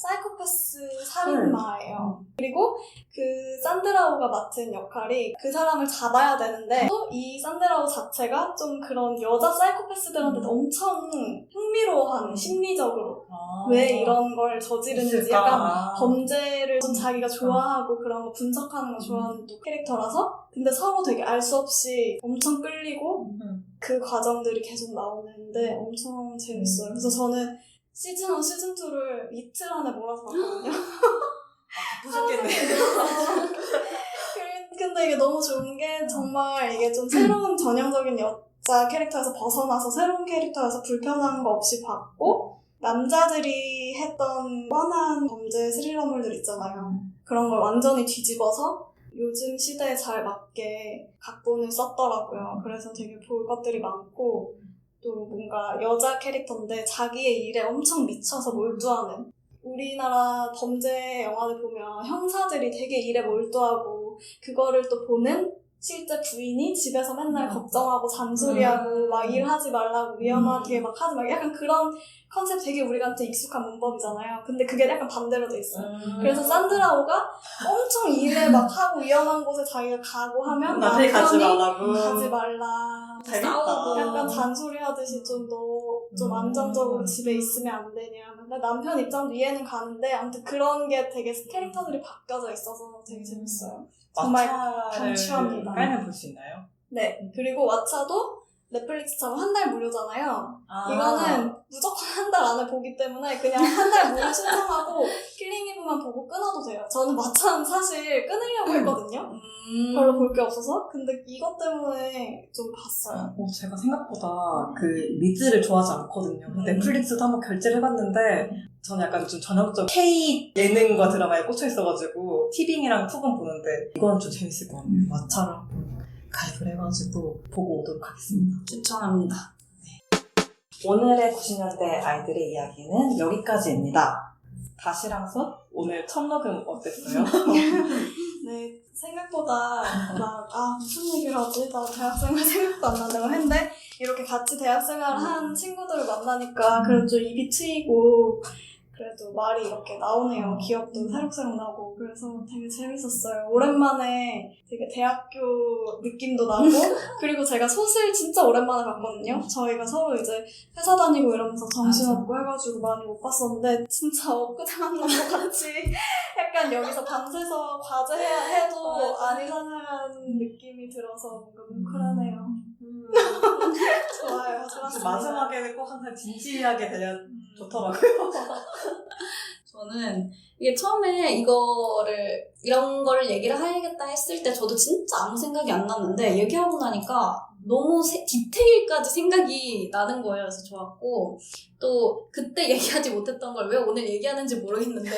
사이코패스 살인마예요. 그리고 그 산드라오가 맡은 역할이 그 사람을 잡아야 되는데 또 이 산드라오 자체가 좀 그런 여자 사이코패스들한테 엄청 흥미로워하는 심리적으로 왜 이런 걸 저지르는지 있을까? 약간 범죄를 좀 자기가 좋아하고 그런 거 분석하는 거 좋아하는 또 캐릭터라서 근데 서로 되게 알 수 없이 엄청 끌리고 그 과정들이 계속 나오는데 엄청 재밌어요. 그래서 저는 시즌 1, 시즌 2를 이틀 안에 몰아서 봤거든요. 바쁘셨겠네. 근데 이게 너무 좋은 게 정말 이게 좀 새로운 전형적인 여자 캐릭터에서 벗어나서 새로운 캐릭터에서 불편한 거 없이 봤고 남자들이 했던 뻔한 범죄 스릴러물들 있잖아요. 그런 걸 완전히 뒤집어서 요즘 시대에 잘 맞게 각본을 썼더라고요. 그래서 되게 볼 것들이 많고 또 뭔가 여자 캐릭터인데 자기의 일에 엄청 미쳐서 몰두하는 우리나라 범죄 영화를 보면 형사들이 되게 일에 몰두하고 그거를 또 보는 실제 부인이 집에서 맨날 걱정하고 잔소리하고 막 일하지 말라고 위험하게 막 하지 말고 약간 그런 컨셉 되게 우리한테 익숙한 문법이잖아요. 근데 그게 약간 반대로 돼 있어요. 그래서 산드라오가 엄청 일에 막 하고 위험한 곳에 자기가 가고 하면 남편이 가지 말라고. 가지 말라. 재밌다. 약간 잔소리 하듯이 좀 안정적으로 집에 있으면 안 되냐. 근데 남편 입장도 이해는 가는데 아무튼 그런 게 되게 캐릭터들이 바뀌어져 있어서 되게 재밌어요. 정말 강추합니다. 깔면 볼 수 있나요? 네. 그리고 왓챠도 넷플릭스처럼 한 달 무료잖아요. 이거는 무조건 한 달 안에 보기 때문에 그냥 한 달 무료 신청하고 킬링이브만 보고 끊어도 돼요. 저는 마찬 사실 끊으려고 했거든요. 별로 볼 게 없어서. 근데 이것 때문에 좀 봤어요. 제가 생각보다 그 미드를 좋아하지 않거든요. 넷플릭스도 한번 결제를 해봤는데 저는 약간 좀 전형적 K 예능과 드라마에 꽂혀있어가지고 티빙이랑 툭은 보는데 이건 좀 재밌을 것 같아요. 마차를 한번 가입을 해가지고 보고 오도록 하겠습니다. 추천합니다. 오늘의 90년대 아이들의 이야기는 여기까지입니다. 다시랑 수업? 오늘 첫 녹음 어땠어요? 네, 생각보다 무슨 얘기를 하지? 나 대학생활 생각도 안 나네요 했는데 이렇게 같이 대학생활을 한 친구들을 만나니까 그래도 좀 입이 트이고 그래도 말이 이렇게 나오네요. 기억도 새록새록 나고 그래서 되게 재밌었어요. 오랜만에 되게 대학교 느낌도 나고 그리고 제가 솥을 진짜 오랜만에 봤거든요. 저희가 서로 이제 회사 다니고 이러면서 정신없고 해가지고 많이 못 봤었는데 진짜 엊그제 만난 것 같이 약간 여기서 밤새서 과제해야 해도 안 이상한 느낌이 들어서 뭔가 뭉클하네요. 좋아요. 좋았습니다. 마지막에는 꼭 항상 진지하게 되면 좋더라고요. 저는 이게 처음에 이런 거를 얘기를 해야겠다 했을 때 저도 진짜 아무 생각이 안 났는데 얘기하고 나니까 너무 디테일까지 생각이 나는 거예요. 그래서 좋았고 또 그때 얘기하지 못했던 걸 왜 오늘 얘기하는지 모르겠는데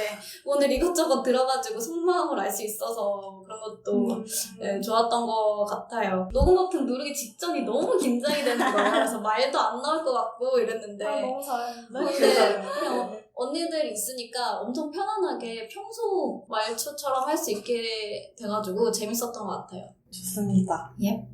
오늘 이것저것 들어가지고 속마음을 알 수 있어서 그런 것도 네, 좋았던 것 같아요. 녹음 버튼 누르기 직전이 너무 긴장이 되는 거예요. 그래서 말도 안 나올 것 같고 이랬는데 너무 잘했는데? 근데 그냥 언니들 있으니까 엄청 편안하게 평소 말투처럼 할 수 있게 돼가지고 재밌었던 것 같아요. 좋습니다. 예.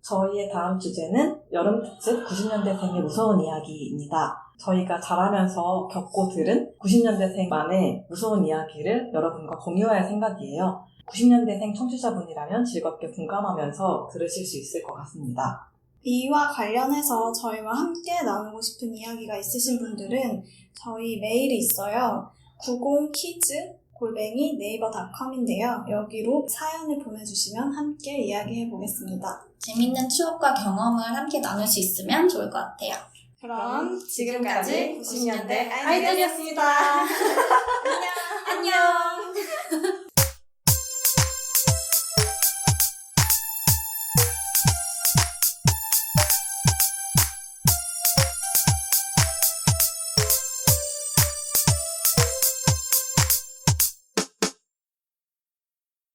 저희의 다음 주제는 여름특집 90년대생의 무서운 이야기입니다. 저희가 자라면서 겪고 들은 90년대생만의 무서운 이야기를 여러분과 공유할 생각이에요. 90년대생 청취자분이라면 즐겁게 공감하면서 들으실 수 있을 것 같습니다. 이와 관련해서 저희와 함께 나누고 싶은 이야기가 있으신 분들은 저희 메일이 있어요. 90kids@네이버.com인데요. 여기로 사연을 보내주시면 함께 이야기해보겠습니다. 재밌는 추억과 경험을 함께 나눌 수 있으면 좋을 것 같아요. 그럼 지금까지 90년대 아이들이었습니다. 아이들이었습니다. 안녕. 안녕.